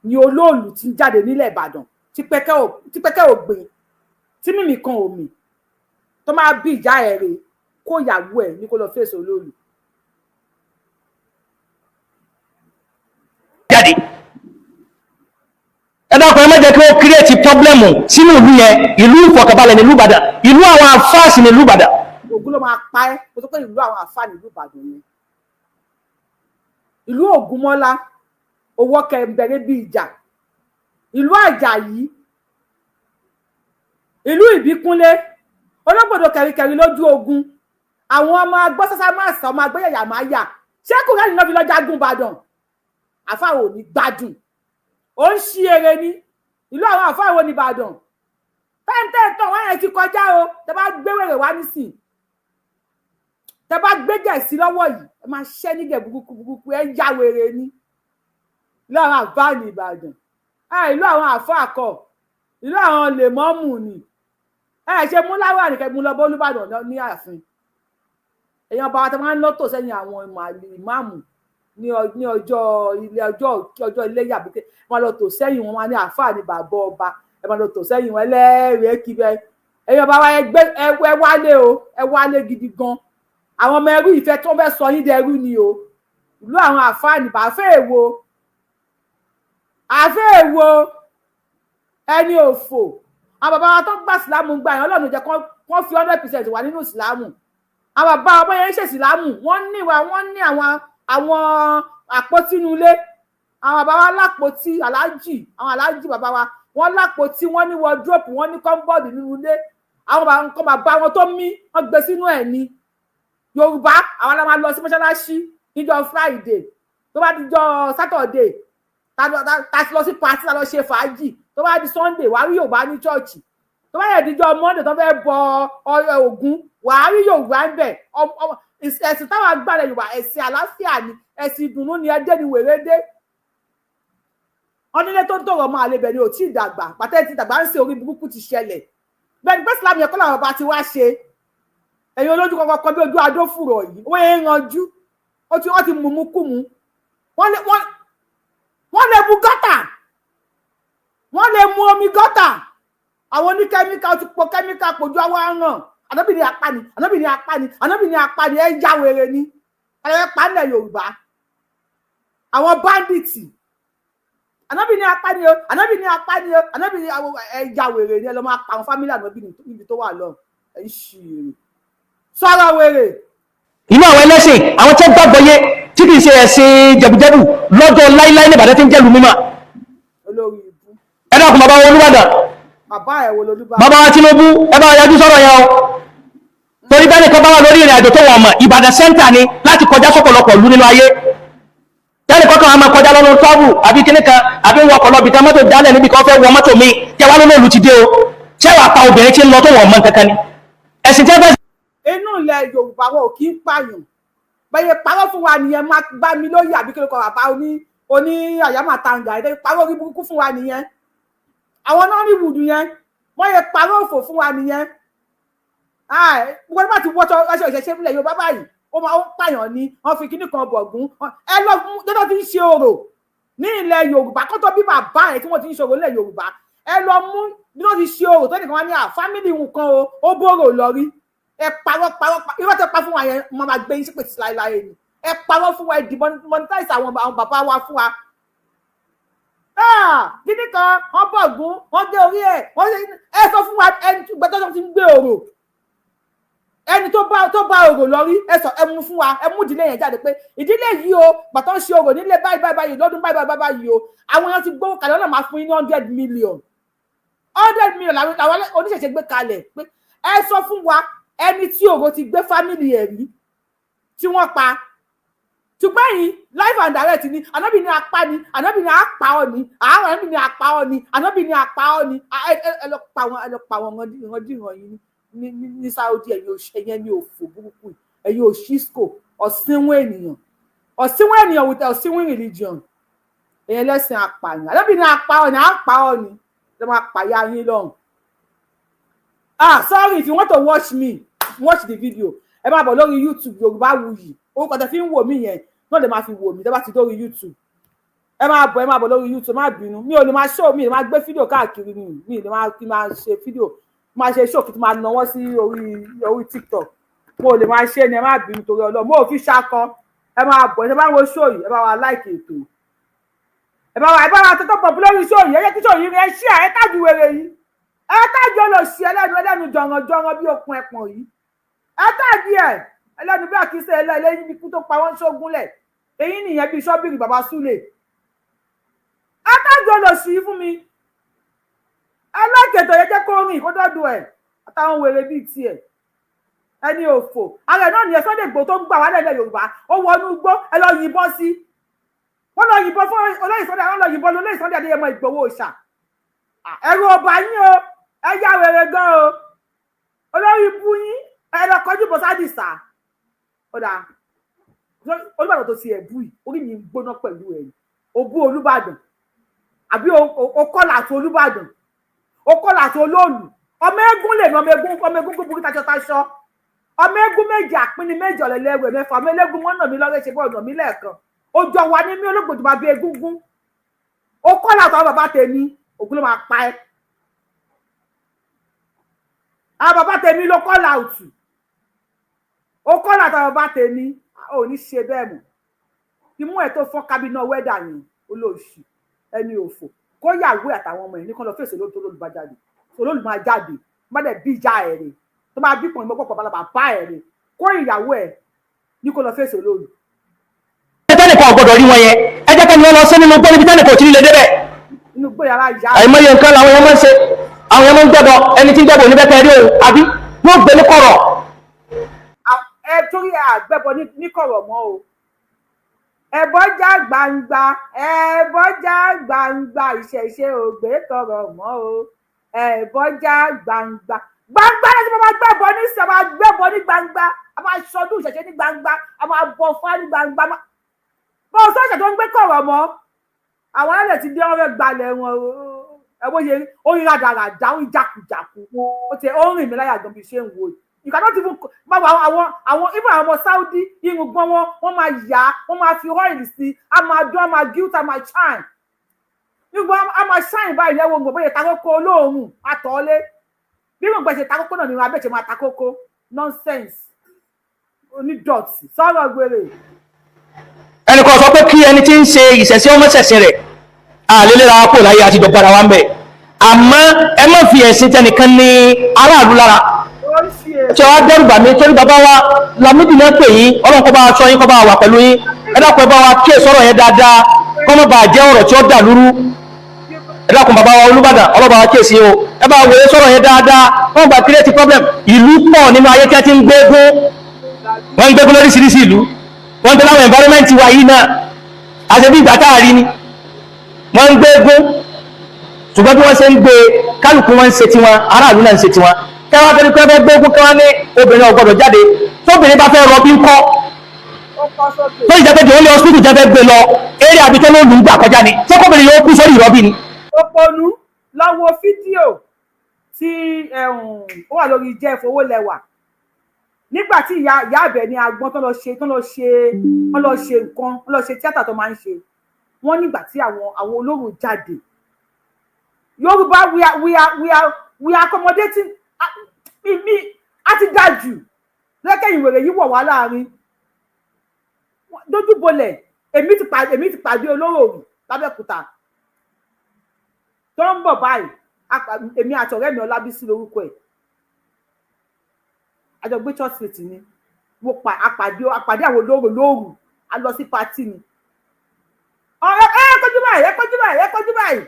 ni olóòlù ti ń jáde nílẹ̀ Ìbàdàn tí pẹ́kẹ́ ò gbìn tí mímì kan ò mì tó máa bí ìyá ẹ̀ rè kó ìyàwó ẹ̀ ní kó lọ fèsì olóòlù. jáde ẹ dákun ẹ má jẹ́ kí wọ́n kírètì pọ́blẹ́mù sínú ìlú yẹn ìlú ìfọ̀kànbalẹ̀ nílùú Ìbàdàn ìlú àwọn àfáàsì nílùú Ìbàdàn. Ògún ló máa pa ẹ́ kó tó pé ìlú àwọn àfáà nílùú Ìbàdàn yẹn ìlú Ògúnmọ́lá owó kẹ̀mbẹ̀rẹ̀ bíi ìjà ìlú Àjàyí ìlú Ìbíkúnlé olóògbòdò kẹ̀ríkẹ̀rí lójú ogun àwọn ọmọ agbọ́sásá máa sọ ọmọ agbẹ́yẹ̀yà máa yà ṣé kùrẹ́ nìkan fi lọ jagun Ìbàdàn àfáà ò ní gbádùn ó ń ṣí eré ní ìlú àwọn àfáà wo ní Ìbàdàn tẹ́ǹtẹ́ǹtàn wọ́n yẹn ti kọjá o tẹ bá gbé wèrè wá nísìn tẹ bá gbé Gẹ̀ẹ́sì lọ́wọ́ yìí ẹ máa ṣẹ́ ní gẹ̀ burúkú ẹ ń ya wèrè ní ìlú àwọn àfáà ní Ìbàdàn ìlú àwọn àfáà kọ́ ìlú àwọn lèmọ́mù ni ṣe mú láwà nìkan mú lọ bó Olúbàdàn ní ààfin èèyàn bá wa tó máa ń lọ́tò sẹ́yìn àwọn ìmáàmù ní ọjọ́ iléyá bí wọ́n lọ tò sẹ́yìn wọn wá ní àáfàá ní bàbá ọba ẹ máa lọ tò sẹ́yìn wọn ẹlẹ́rìí kíbẹ̀ èèyàn bá wa ẹ wálé o ẹ wálé gidi gan àwọn ọmọ ẹrú ìfẹ́ tó fẹ́ sọ yín dẹrú ni o ìlú àwọn àáfàá ní bàfẹ́ èwo ẹni òfò àwọn bàbá wa tó gbà sílámù gbà yẹn Ọlọ́run jẹ́ kó fi 100% wà nínú sílámù àwọn bàbá ọmọ yẹn ń ṣe sílámù wọ́n ní àwọn àpótí inú ilé àwọn bàbá wa lápótí aláàjì bàbá wa wọ́n lápótí wọ́n ní wardrobe wọ́n ní kọ́ńbọ́ọ̀dù nínú ilé àwọn bàbá wọn tó mí wọ́n gbé sínú ẹ̀ ní Yorùbá àwọn la máa lọ sí mọ́ṣáláṣí níjọ́ Friday tó bá dijọ́ Saturday ta lọ sí party ta lọ ṣe fàájì tó bá di Sunday wàá rí Yorùbá ní church tó bá yẹ dijọ́ Monday tó fẹ́ bọ Ògún wàá rí Yorùbá ń bẹ̀ ẹ̀sìn táwọn agbára Yorùbá ẹ̀sìn àlàáfíà ni ẹ̀sìn ìdùnnú ni ẹdẹ ni wèrèdé onílé tó ń tọrọ ọmọ àlebẹ ni ò tí ì dàgbà pàtẹ́ ti dàgbà ń ṣe orí burúkú ti ṣẹlẹ̀ bẹ́ẹ̀ ni pé Islam yẹn kọ́ làwọn ọba ti wá ṣe ẹ̀yin olójú kọ̀ọ̀kan kan bí ojú adófùrọ̀ yìí wọ́n yẹn ń ranjú wọ́n ti mú kú mu wọ́n lè mu gọ́tà wọ́n lè mu omi gọ́tà àwọn oníkẹ́míkà ó ti pọ̀ kẹ́míkà pòjú àwọn aràn Ànábì ní apani ẹ já wèrè ni ẹ panlẹ̀ Yorùbá àwọn bandits Ànábì ní apani o Ànábì ní ẹ já wèrè ni ẹ lọ máa pa àwọn family Ànábì níbi tó wà lọ ẹ ń ṣe sọ̀rọ̀ wèrè. inú àwọn ẹlẹ́sìn àwọn tó gbàgbọ́ yé tí kì í ṣe ẹ̀sìn jẹ̀bùjẹ̀bù lọ́jọ́ láíláí ní Ìbàdàn tí ń jẹ́lu mímọ́. olórí ibú. ẹ dákun bàbá wọn Olúbàdàn. bàbá ẹ̀ wo lolúbàdàn. bàbá wa Tinubu ẹ bá yájú sọ̀rọ̀ yẹn o. torí bẹ́ẹ̀ nìkan bá wà lórí ìrìn àjò tó wọ̀n mọ̀ Ìbàdàn sẹ́ńtà ni láti kọjá sọ́pọ̀lọpọ̀ ìlú nínú ayé. tẹ́lẹ̀ kọ́kàn á máa kọjá lọ́nà tọ́ọ̀bù àbí kíní kan àbí ń wọkọ̀ lọ́bì kan mọ́tò dálẹ̀ níbi kan fẹ́ wọ mọ́tò mi kẹwàá ló lòlù ti dé o ṣé wàá pa obìnrin tí ń lọ tó wọ̀n mọ́ kankan ni. ẹ̀sìn tẹ́ fẹ́. inú ilẹ̀ Yorùbá wọn ò kí ń pààyàn bẹ́ẹ̀ parọ́ fún wa nìyẹn má gbá mi lóye àbí kílókọ̀ bàbá oní àyàmàtàǹgà ẹ̀ parọ́ orí burúkú fún wa nìyẹn àwọn Nollywood yẹn wọ́n yẹ parọ́ òfò fún wa nìyẹn wọ́n bá ti wọ́tọ̀ ẹṣẹ́ ìṣẹ̀ṣẹ́ fúnlẹ̀ Yorùbá báyìí ó máa ń pààyàn ni wọ́n fi kíní kan bọ̀gún ẹ lọ dọ́dọ̀ ti ń ṣe orò ní ilẹ̀ Yorùbá kó tó bí bàbá ẹ̀ tí wọ́n ti ń ṣe orò nílẹ̀ Yorùbá ẹ lọ mú bí wọ́n ti ṣe orò tó nìkan wá ní fámìlì nǹkan ó bóró lọ rí ẹ parọ́ irọ́ tẹ pa fún wa yẹn mo máa gbé yín sípè sí láéláé ni ẹ parọ́ fún wa ẹ demonetize àwọn bàbá wa fún wa kíní kan wọ́n bọ̀gún wọ́n gé orí ẹ̀ ẹ sọ fún wa ẹni gbẹ́tọ́ ti ń gbé orò ẹni tó bá orò lọ rí ẹ sọ ẹ mú fún wa ẹ mú ìdílé yẹn jáde pé ìdílé yìí o gbàtọ́ ń ṣe orò nílé báyìí lọ́dún báyìí o àwọn èèyàn ti gbówó kalẹ̀ ọ̀nà máa fún yín ní 100 million làwọn oníṣẹ̀ṣẹ̀ gbé kalẹ̀ pé ẹ sọ fún wa ẹni tí orò ti gbé fámìlì ẹ̀ rí tí wọ́n pa ṣùgbọ́n yìí live and direct ni Ànábì ní apá ni Ànábì ní apá ọ ni àwọn Ànábì ní apá ọ ni Ànábì ní apá ọ ni ẹ lọ pa wọn ìrandíran yìí ní Saudi ẹ̀yẹn ní òfò burúkú ẹ̀yin òṣìṣkò ọ̀sìnwó ènìyàn with ọ̀sìnwó religion ẹ̀yẹn lẹ́sìn apààyàn Ànábì ní apá ọ ni ló máa pààyà yín lọ́hùn. Sorry, if you want to watch me watch the video ẹ máa bọ̀ lórí YouTube Yorùbáwùyí orúkọ tẹ fi ń wò mí yẹn náà lè máa fi wò mí tẹ bá ti dórí YouTube ẹ máa bọ̀ lórí YouTube má bínú mi ò lè máa show mi lè máa gbé fídíò káàkiri mi lè máa kí máa ṣe fídíò máa ṣe show kí n máa náwó sí orí TikTok mo lè máa ṣe ni ẹ má bínú torí Ọlọ́run mo ò fi ṣakọ ẹ máa bọ̀ ẹ bá wo show yìí ẹ bá wa like ètò ẹ bá wa tó pọ̀ lórí show yìí ẹ jẹ́ kí show yìí rẹ ṣí ẹ tájú wèrè yìí ẹ tájú olóṣì ẹlẹ́nu jọ̀ngàn bí okun ẹ̀pọ̀n yìí ẹ tájú ẹ ẹlẹ́nu bí àkísẹ ẹlẹ́yìn bí kú tó pa wọ́n ṣógúnlẹ̀ èyí nìyẹn bí ṣọ́bìrì bàbá Súlè ẹ tájú olóṣì yìí fún mi ẹlẹ́kẹ̀tọ̀ yẹ jẹ́ kó rìn kó dọ́dọ̀ ẹ̀ àtàwọn wèrè bíi tiẹ̀ ẹni òfò ààrẹ náà nìyẹn Sunday Igboho tó ń gbà wá lẹ́lẹ̀ Yorùbá ó wọnú igbó ẹ lọ yìnbọn sí wọ́n lọ yìnbọn fún olóyè Sunday àwọn lọ yìnbọn lólóyè Sunday Adéyẹmọ Ìgbòho òòṣà ẹ̀rù ọba yín o ẹ yá wèrè gan o olórí ibú yín ẹ lọ kọjú bọ́ sádìsá ó dáa Olúbàdàn tó ti ẹ̀bú yìí orí mi ń gbóná pẹ̀lú ẹ̀ òbú Olúbàdàn àbí o kọ́là àti Olúbàdàn o kọ́là àti Olóòlù ọmọ eégún lè ní ọmọ eégún gbogbo taṣọ ọmọ eégún méjì àpínní méjì ọ̀lẹ́lẹ́wẹ̀ mẹ́fà ọmọ eégún mọ́nà mi lọ́rẹ́ ṣe bọ́ ọ̀nà mi lẹ́ẹ̀kan ojú ọwà ní mí olóògbé tó bá bí egúngún o kọ́là àtàwọn bàbá tèmi ògùn ló máa pa ẹ́ àwọn bàbá tèmi ló kọ́là òtù o kọ́là àtàwọn bàbá tèmi ò ní ṣe bẹ́ẹ̀ mọ́ imú ẹ̀ tó fọ́n kábínà wẹ́dà yẹn olóòṣì ẹni òfò kó yàwó àtàwọn ọmọ ẹ̀ ní kán lọ fèsì olóòlùbá jáde olóòlùbá jáde má dẹ̀ bí ìjà ẹ̀ rè tó máa bí pọ̀nmọ́ pọ̀ balaba bá ẹ̀ rè kó ìyàwó ẹ̀ ní kó lọ fèsì olóòlù. tẹ́nìkan ọ̀gbọ́dọ̀ rí wọn yẹn ẹ jẹ́ kẹ́ni wọn lọ sí nínú gbọ́ níbi tẹ́nìkan ò tí ì lè débẹ̀. inú gbé yàrá ìyá àìmọye nǹkan làwọn yẹn máa ń ṣe àwọn yẹn máa ń gbẹ́bọ ẹni tí ń gbẹ́bọ níbẹ̀ kẹ́ rí o àbí yóò gbé ní kọ̀rọ̀. ẹ torí àgbẹ̀bọ ní kọ̀rọ̀ mọ́ o ẹ̀bọ́jà gbangba ẹ̀bọ́jà gbangba ìṣẹ̀ṣe ògbé kọ̀rọ̀ mọ́ o ẹ̀bọ́jà gbangba gbangba láti máa gbẹ̀bọ ní sọ máa gbẹ̀bọ ní gbangba a máa ṣọdún ìṣẹ̀ṣe ní gbangba a máa bọ fá ní gbangba bó o sọ́ọ̀ṣẹ̀ tó ń gbé kọ̀rọ̀ mọ́ àwọn ẹlẹ́ ti dé ọ̀rẹ́ gbalẹ̀ wọn ẹ̀wọ́ yẹn ó rí ràdàràdà ó rí jàkùjàkù ó ti ó rìn mí láyà gan bí ṣe ń wo yìí ìkànnì ti fún báwo àwọn even àwọn ọmọ Saudi irun gbọ́n wọ́n máa yá wọ́n máa fi ọ́ìlì sí a máa dún a máa guilt a máa shine nígbà a máa shine báyìí lẹ́wọ̀n gbogbo yẹn takoko olóòórùn àtọ́lé bí irun gbẹ̀ṣẹ̀ takoko náà ni irun abẹ́ṣẹ̀ máa takoko nonsense onídọ̀tí sọ̀rọ̀ gbére. ẹnìkan sọ pé kí ẹni tí ń ṣe ìṣẹ̀ṣẹ̀ ọmọ ṣẹ̀ṣẹ̀ rẹ̀ àlélẹ́ra wa kò láyé àti ìjọba wa ń bẹ̀ àmọ́ ẹ má fi ẹ̀sìn tẹnìkan ní aráàlú lára ṣe wá dẹ́rùbà mi torí bàbá wa Lámídì náà pè yín ọlọ́run kó bá wa sọ yín kó bá wa wà pẹ̀lú yín ẹ dákun ẹ bá wa kí èso ọ̀rọ̀ yẹn dáadáa kó má bàa jẹ́ ọ̀rọ̀ tí ó dà lúrú ẹ dákun bàbá wa Olúbàdàn ọlọ́ba wa kí èsì o ẹ bá wòye sọ̀rọ̀ yẹn dáadáa wọ́n gbà create problem ìlú pọ̀ nínú ayé tí wọ́n ti ń gbégún wọ́n ń gbégún lóríṣiríṣi ìlú wọ́n ń gbé láwọn environment wa yìí náà àṣẹ bí ìgbà táàrí ni wọ́n ń gbégún ṣùgbọ́n bí wọ́n ṣe ń gbé kálukú wọn ń ṣe tiwọn aráàlú náà ń ṣe tiwọn kẹwàá fẹ́ni pé fẹ́ gbógun kẹwàá ní obìnrin ọgbọ́dọ̀ jáde tóbìnrin bá fẹ́ rọbí ńkọ́ tó ìjẹ́ pé jẹ́ olè hospital jẹ́ fẹ́ gbé lọ eré àbíkẹ́ ló lù ú gbà kọjá ni tí kóbìnrin yóò kú sórí ìrọbí ni. Òpònú lọ wo fídíò tí ó wà lórí Jẹ́ Fowólẹ́wà nígbà tí ìyá àbẹ̀ ní agbọ́n tó lọ ṣe nǹkan tó lọ ṣe tíátà tó máa ń ṣe wọ́n nígbà tí àwọn olóró jáde Yorùbá we are accommodating mi a ti ga jù lẹ́kẹ̀yìn wèrè yìí wọ̀ wá láàrin dójúbolẹ̀ èmi ti pàdé olóró rí lábẹ́òkúta tó ń bọ̀ báyìí èmi àtọ̀rẹ́ mi Ọlábísí lórúkọ ẹ̀ àjọgbé church street ni àpàdé àwọn olóró lóòrù a lọ sí pátì ni ọ̀rẹ́ ẹ kọjú báyìí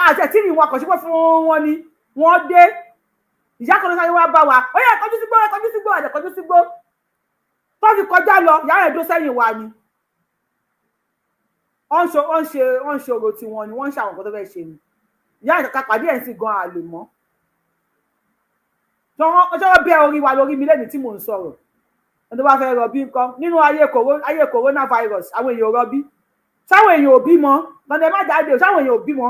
àtẹ̀tí ni wọn kò ṣe pé fún wọn ni wọ́n dé ìyá kan sáré wá bá wa ó yẹ kọjú sígbó tó fi kọjá lọ ìyá rẹ̀ dó sẹ́yìn wa ni wọ́n ń ṣe orò tí wọ́n ni wọ́n ń ṣàwọn nǹkan tó fẹ́ ṣe ni ìyá rẹ̀ kàkà pàdé ẹ̀ ń sì gan àlè mọ́ ṣọ́wọ́ bẹ́ orí wa lórí mi lẹ́ni tí mò ń sọ̀rọ̀ ẹni tó bá fẹ́ rọbí nǹkan nínú ayé coronavirus àwọn èèyàn rọbí sáwọn èèyàn ò bímọ lọ́dẹ má jáde sáwọn èèyàn ò bímọ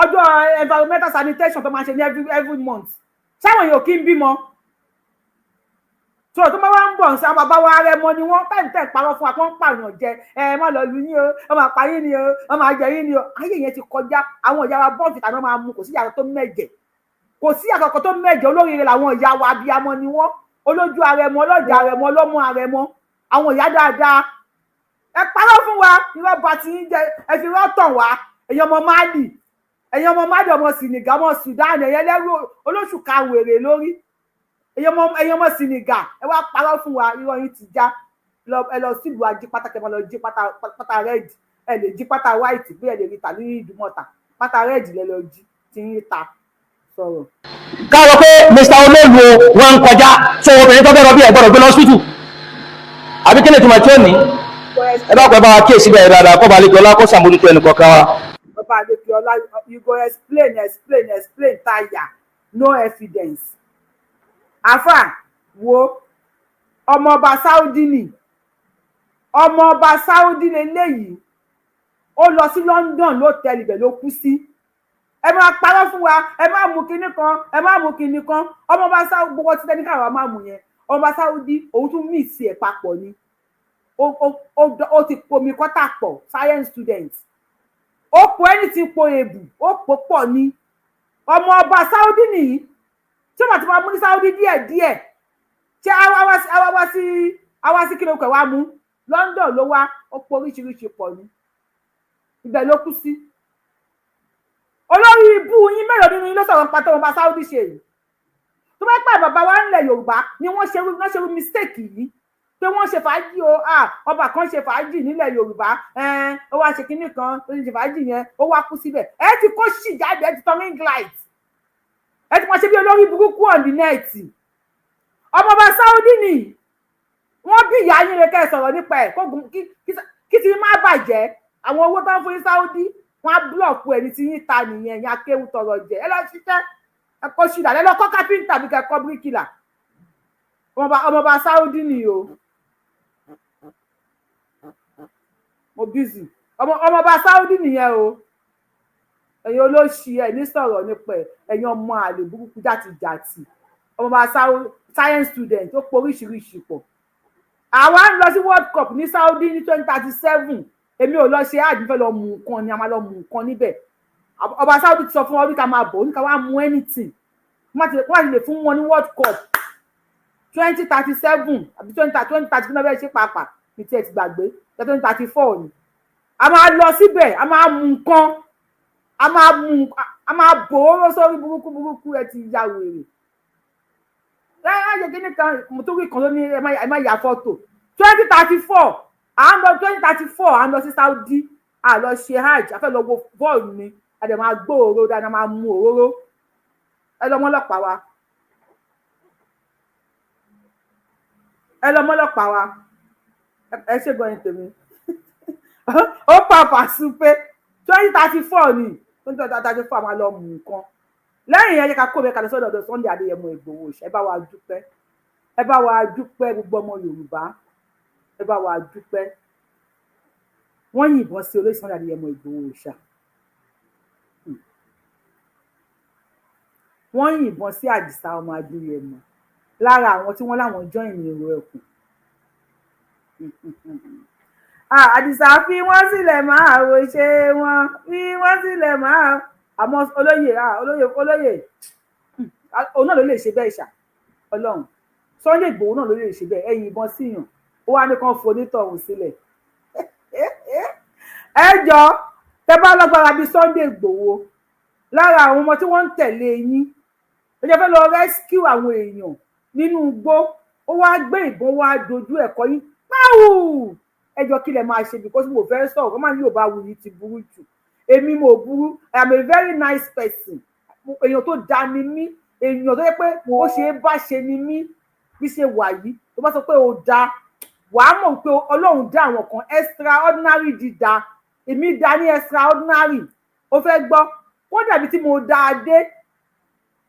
ọjọ́ environmental sanitation tó máa ṣe ní every month sáwọn èèyàn kí ń bímọ tó tó máa ń bọ̀ sí àwọn bàbá wa rẹ mọ ni wọ́n tẹ̀ parọ́ fún wa kí wọ́n pààyàn jẹ ẹ má lọ lu yín o wọ́n máa pa yín ni o wọ́n máa jẹ yín ni o ayé yẹn ti kọjá àwọn ìyá wa bọ́ọ̀fì tàbí wọ́n máa mú kò sí ìyá tó mẹ́jẹ̀ olóríire làwọn ìyá wa abiyamọ ni wọ́n olójú arẹmọ ọlọ́jà arẹmọ ọlọ́mọ arẹmọ àwọn ìyá dáadáa ẹ parọ́ fún wa irọ́ bá ti ń jẹ ẹ fi rọ́ tàn wá ẹ̀yin ọmọ Mali ọmọ Senegal ọmọ Sudan ẹ̀yẹ lẹ́rú olóṣù ka wèrè lórí ẹ̀yin ọmọ Senegal ẹ wá parọ́ fún wa irọ́ yín ti já ẹ lọ sílùú ajé pátákẹ́ ẹ lọ jí pátá red ẹ lè jí pátá white bí ẹ lè rí ta ní Ìdúmọ̀tà pátá red lẹ lọ jí ti ń ta sọ̀rọ̀. káàrọ̀ pé Mr. Olóòlù wọn ń kọjá tó obìnrin tó fẹ́ rọbí ẹ̀ gbọ́dọ̀ gbé lọ hospital àbí kí ni tìmọ̀ tí ó ní ẹ bá pẹ́ bá wa kíyèsí bẹ́ẹ̀ dáadáa kọ́ balẹ̀ ọlá kó sàmójútó ẹnì kọ̀ọ̀kan wa. Bàbá Adékèọlá you go explain tire no evidence. Àfà wo ọmọọba Saudi ni ọmọ ọba Saudi lélẹ́yìí ó lọ sí London lótẹ́ẹ̀lì ibẹ̀ ló kú sí. Ẹ máa parọ́ fún wa, ẹ máa mú kinní kan, ẹ máa mú kinní kan. Ọmọ ọba Saudi gbogbo tí tẹ́ni káwa máa mú yẹn. Ọmọ ọba Saudi òun tún mí sí ẹ̀ papọ̀ ni. Ó ti pomi kọ́tà pọ̀ science student. Ó po anything po èbù, ó po pọ̀ ni. Ọmọ ọba Saudi nìyí. Tí wọ́n ti máa mú ní Saudi díẹ̀díẹ̀. Ṣé àwa sí kí ló kẹ̀ wá mú? London ló wá, ó po oríṣiríṣi pọ̀ ni. Ibẹ̀ ló kú sí. Olórí ibú yín mélòó nínú yín ló sọ̀rọ̀ nípa tó ọba Saudi ṣe yìí. Tó bá pẹ́ bàbá wa nílẹ̀ Yorùbá ni wọ́n ṣe mistake yìí pé wọ́n ṣe fàájì o ọba kan ṣe fàájì nílẹ̀ Yorùbá ó wá ṣe kinní kan ó ṣe fàájì yẹn ó wá kú síbẹ̀. Ẹ ti kó ṣì jáde, ẹ ti tọ́ ring light, ẹ ti máa ṣe bí olórí burúkú on the net. Ọmọ ọba Saudi ni wọ́n bí ìyá yín lè kẹ́ sọ̀rọ̀ nípa ẹ̀ kí ti má bàjẹ́. Àwọn owó tó ń fún Saudi wọ́n á blọọkù ẹni tí yín ta nìyẹn yẹn akéwù tọrọ jẹ. Ẹ lọ ṣiṣẹ́ ẹ kó ṣìdá ẹ lọ kọ́ kápẹ́ńtà bí kẹ́kọ́ bíríkìlà. Ọmọ ọba Saudi ni o. Mo busy. Ọmọ ọba Saudi nìyẹn o. Ẹ̀yin olóṣì ẹ̀ ní sọ̀rọ̀ nípa ẹ̀, ẹ̀yin ọmọ àlè burúkú jàtìjàtì. Ọmọ ọba Saudi science student tó pọ̀ oríṣiríṣi pọ̀. Àwa ń lọ sí World Cup ní Saudi ní 2037. Èmi ò lọ ṣe àdìfẹ́ lọ mú nǹkan ni a máa lọ mú nǹkan níbẹ̀. Ọba Saudi ti sọ fún wa wípé ká máa bọ̀ oníkà wá mú anything. Wọ́n ti lè fún wọn ní World Cup 2037 àbí 2030 náà bẹ́ẹ̀ ṣe pàápàá ní tí ẹ ti gbàgbé 2034 ni. A máa lọ síbẹ̀, a máa mú nǹkan, a máa bò ó sórí burúkú ẹ ti ya wèrè. Lẹ́yìn kíní kan mo tó rí kan ló ní ẹ má ya fọ́tò 2034. À ń lọ 2034 à ń lọ sí Saudi à lọ ṣe hajj a fẹ́ lọ wo bọ́ọ̀lù ni a dẹ̀ máa gbó òróró dáadáa máa mú òróró. Ẹ lọ mọ́lọ́pàá wa, ẹ lọ mọ́lọ́pàá wa, ẹ ṣe gbọ́n tèmi. Ó pàpà sùn pé 2034 ni 2034 máa lọ mú nǹkan. Lẹ́yìn yẹn ká kó bẹ́ẹ̀ ká lọ sọ́dọ̀ ọ̀dọ̀ Sunday Adéyẹmọ Ìgbòho. Ẹ bá wa dúpẹ́, ẹ bá wa dúpẹ́ gbogbo ọmọ Yorùbá, ẹ bá wa dúpẹ́. Wọ́n yìnbọn sí olóyè Sunday Adéyẹmọ Ìgbòho ṣá. Wọ́n yìnbọn sí Àdìsá ọmọ Adéyẹmọ lára àwọn tí wọ́n láwọn join èrò ẹkùn. Àdìsá fi wọ́n sílẹ̀ máa wò ṣe wọ́n fi wọ́n sílẹ̀ máa àmọ́ olóyè òun náà ló lè ṣe bẹ́ẹ̀ ṣá. Ọlọ́run Sunday Ìgbòho náà ló lè ṣe bẹ́ẹ̀. Ẹ yìnbọn síyàn ó wá ní kán fonítọ̀hún sílẹ̀. Ẹ jọ tẹ bá lágbára bíi Sunday Ìgbòho lára àwọn ọmọ tí wọ́n ń tẹ̀lé yín ẹ jẹ́ fẹ́ lọ rescue àwọn èèyàn nínú igbó ó wá gbé ìbọn wá dojú ẹ̀kọ́ yín páwù. Ẹ jọ kí lẹ máa ṣe because mo fẹ́ sọ̀rọ̀ kọ́ máa ní Yorùbá wù yìí ti burú jù. Èmi mo burú, I am a very nice person. Èèyàn tó dá ni mí, èèyàn tó yẹ pé ó ṣe é bá ṣe ni mí bí ṣe wà yìí. Tó bá sọ pé ó dáa wàá mọ̀ pé Ọlọ́run dá àwọn kan extraordinary dídá, èmi dá ní extraordinary. Ó fẹ́ gbọ́ kó dàbí tí mo dá a dé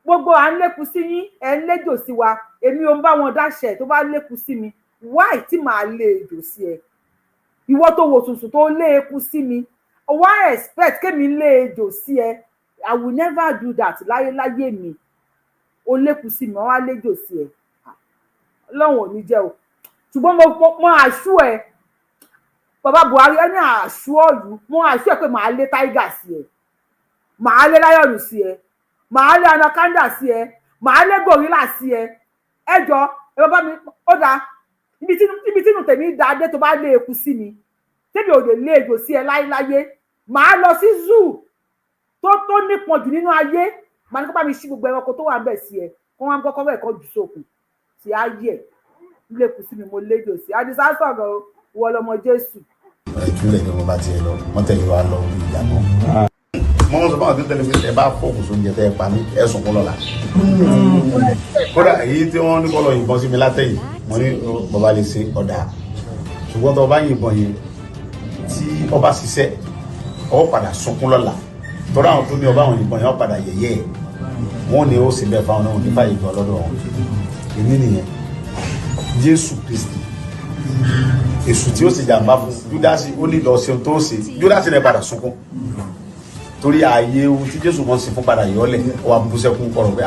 gbogbo à ń lékun sí yín ẹ̀ ń léjò sí wa, èmi ò ń bá wọn dáṣẹ̀ tó bá lékun sí mi why tí màá lé ejò sí ẹ? Ìwọ tó wò sùnsùn tó lé eku sí mi why expect kémi lé ejò sí ẹ? I will never do that láyé mi. Ó lékun sí mi wọ́n wá léjò sí ẹ. Ọlọ́run ò ní jẹ́ o. Ṣùgbọ́n mo àṣù ẹ bàbá Buhari ẹni àṣù ọ̀lú mo àṣù ẹ pé màá lé tiger sí ẹ, màá lé lion sí ẹ, màá lé anaconda sí ẹ, màá lé gorilla sí ẹ. Ẹ jọ ẹ bàbá mi ó dáa ibi tí inú tèmi dá dé tó bá lé eku sí mi tèmi ò lè lé ejò sí ẹ láyé. Màá lọ sí zoo tó nípọn jù nínú ayé màá ní kó bá mi ṣí gbogbo ẹranko tó wà ń bẹ̀ sí ẹ kó wọn kọ́kọ́ bẹ̀ kọ́ jù sókun tí á yẹ ilé kù sí mi mo léjò sí. Àdìsá sọ̀rọ̀ wọ lọmọ Jésù. Ìpínlẹ̀ ni wọ́n bá tiẹ̀ lọ wọ́n tẹ̀lé wa lọ orí ìyá náà. Mo ń sọ fún àwọn tó tẹ̀lé mi ẹ bá fọ́ọ̀kù sóúnjẹ tẹ́ ẹ pa mí ẹ sùn kún lọ́la. Kódà èyí tí wọ́n ní kọ́ lọ yìnbọn sí mi látẹ̀yìn mo ní bàbá lè ṣe ọ̀dà ṣùgbọ́n tó bá yìnbọn yẹn tí ọba ṣiṣẹ́ ọ padà sunkún lọ́la tọ́ra àwọn tó ní ọba àwọn yìnbọn yẹn ọ padà yẹ̀yẹ́ ẹ̀ wọ́n ní ó sì bẹ́ẹ̀ fáwọn náà nípa ìgbọ́ lọ́dọ̀ wọn. Èmi nìyẹn Jésù Kristi èṣù tí ó sì jàǹbá fún Júdásì ó ní lọ ṣeun tó ṣe Júdásì rẹ̀ padà sunkún torí ààyè ohun tí Jésù mọ̀ sí fún padà yọlẹ̀ ó wà bú sẹ́kún kọ̀rọ̀ pé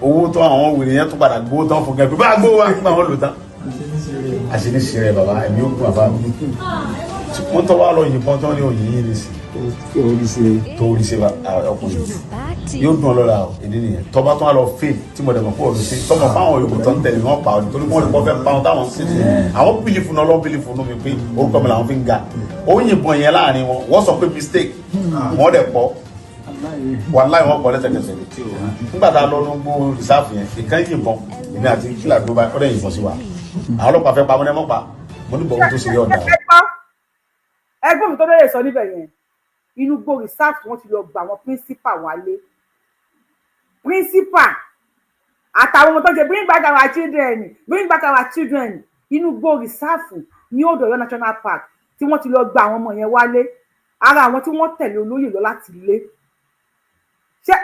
owó tó àwọn wèrè yẹn tó padà gbówó tán fún gẹ́gẹ́ bá gbówó wá nígbà wọn lò tán àṣíríṣẹ́ rẹ̀ bàbá ẹ̀mí ogun àbá wọ́n tọ́ wá lọ yìnbọn tán ní òyìn yìí nìsí tó orí ṣe ọkùnrin yóò dùn ọlọ́ra ìdí nìyẹn tọ́ba tó wá lọ fèè tí mo dẹ̀mọ̀ pé ọ̀rọ̀ sí tọ́mọ fáwọn yòókù tó ń tẹ̀lé wọn pa ọ̀dọ̀ torí wọ́n lè kọ́ fẹ́ pa wọn táwọn sì ṣe àwọn bìlìfù náà lọ́wọ́ bìlìfù nù mí pé orúkọ mi làwọn fi ń ga ó yìnbọn yẹn láàrin wọn wọ́n sọ pé mistake wọ́n dẹ̀ pọ̀ wàláì wọn pọ̀ lẹ́sẹ̀kẹsẹ̀ nígbà tá a lọ ní gbó rìsáàfù yẹn ìkan yìnbọn èmi àti kílà tó bá ọ̀rẹ́ yìnbọn sí wa àwọn ọlọ́pàá fẹ́ pa mọ́ nẹ́mọ́ pa mo ní bọ̀wọ́ tó ṣe yẹ ọ̀dà. ẹgbọ́n mi tó lóye sọ níbẹ̀ yẹn inú gbó rìsáàfù wọn ti lọ gba àwọn píríncípà wálé principal àtàwọn ọmọ tó ṣe bring back our children inú gbó rìsáàfù ní odò Ọ̀yọ́ national park tí wọ́n ti lọ gba àwọn ọmọ yẹn wálé ara àwọn tí wọ́n tẹ̀lé olóyè lọ láti ilé ṣe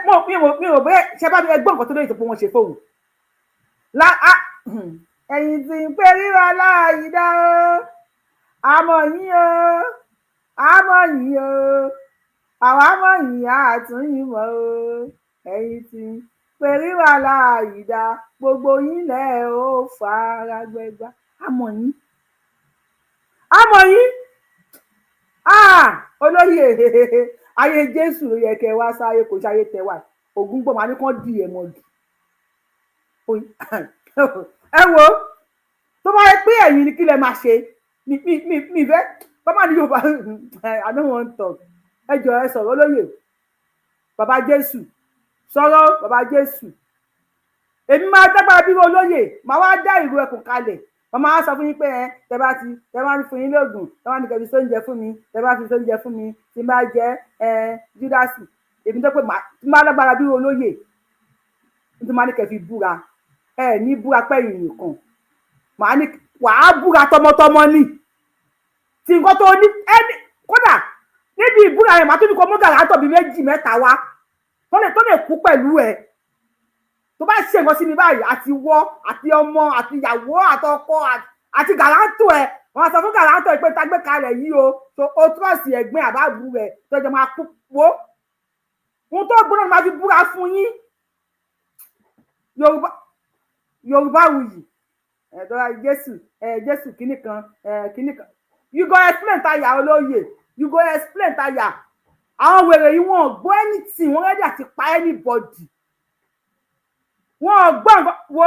mi ò bẹ́ẹ̀ ṣe bá mi ẹgbọ́n nǹkan tó lóye tó pé wọ́n ṣe fóun ẹ̀yìn tí ń pé ríra láàyè dá o àmọ́ yín o àwọn àmọ́ yín àtúnyìn mọ́ o ẹ̀yin tí pẹ̀lú wàhálà ìdá gbogbo yín lẹ̀ ó fara gbẹgbà àmọ́ yín olóyè ayé Jésù ló yẹ kẹ́ wá sáyé kò sáyé tẹwà ògún gbọmọ àní kan di ẹ mọdù ẹ wo tó bá yẹ pé ẹ̀yin ni kí lẹ máa ṣe mi fẹ́ bàbá ní Yorùbá I don't want to talk ẹ jọ ẹ sọ̀rọ̀ olóyè bàbá Jésù sọ̀rọ̀ bàbá Jésù èmi máa dágbára bí olóyè máa wá dá ìlú ẹkùn kalẹ̀ màmá wá sọ fún yín pé tẹ bá ń fún yín lóògùn tẹ bá ní kẹfì sóúnjẹ fún mi tẹ bá fi sóúnjẹ fún mi tí n bá jẹ Júdásì èmi tó pé tí n bá dágbára bí olóyè tí n bá ní kẹfì búra ní búra pẹ́yìn nìkan màá ní wàá búra tọmọtọmọ ni tí nǹkan tó ní ẹni kódà níbi ìbúra yẹn màá tún ní kó mú gàràtọ̀ bíi méjì mẹ́ta wá tó lè kú pẹ̀lú ẹ̀ tó bá ṣe nǹkan sí mi báyìí àti wọ́ àti ọmọ àti ìyàwó àtọkọ àti gàràtọ̀ ẹ̀ wọ́n sọ fún gàràtọ̀ ẹ̀ pé tagbé kalẹ̀ yìí o tó o trọ́ọ̀sì ẹ̀gbẹ́ àbábù rẹ̀ tó jẹ́ máa kú wo ohun tó gbóná ni máa fi búra fún yín Yorùbáwùyí ẹ̀dọ́ra Jésù kìnnì kan you go explain táyà olóyè you go explain táyà àwọn wèrè yìí wọn gbọ́ anything wọn rẹ́dí àti pa anybody wọn gbọ́ nǹkan wo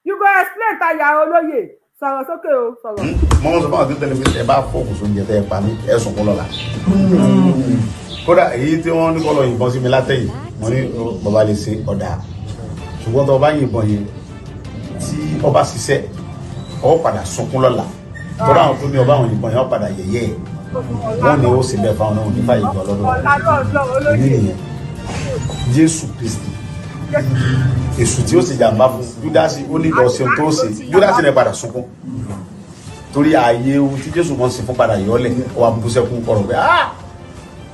you go explain táyà olóyè sọ̀rọ̀ sókè o sọ̀rọ̀. mo ń sọ fún àwọn tó tẹ̀lé mi ẹ bá fọ́ọ̀kù sóúnjẹ tẹ́ ẹ pa mí ẹ sùn kún lọ́la kódà èyí tí wọ́n ní kọ́ lọ yìnbọn sí mi látẹ̀yìn mo ní bàbá lè ṣe ọ̀dà ṣùgbọ́n tó bá yìnbọn yẹn tí ọba ṣiṣẹ́ ọ padà sunkún lọ́la kódà àwọn tó ní ọba àwọn yìnbọn yẹn ọ padà yẹ̀yẹ́ ẹ̀ wọ́n ní ó sì bẹ́ẹ̀ fáwọn náà nípa ìjọ lọ́dọ̀ ìní nìyẹn Jésù Kristi èṣù tí ó sì jàǹbá fún Júdásì ó ní lọ ṣeun tó ṣe Júdásì rẹ̀ padà sunkún torí ààyè ohun tí Jésù mọ̀ sí fún padà yọlẹ̀ ó wà bú sẹ́kún kọ̀rọ̀ pé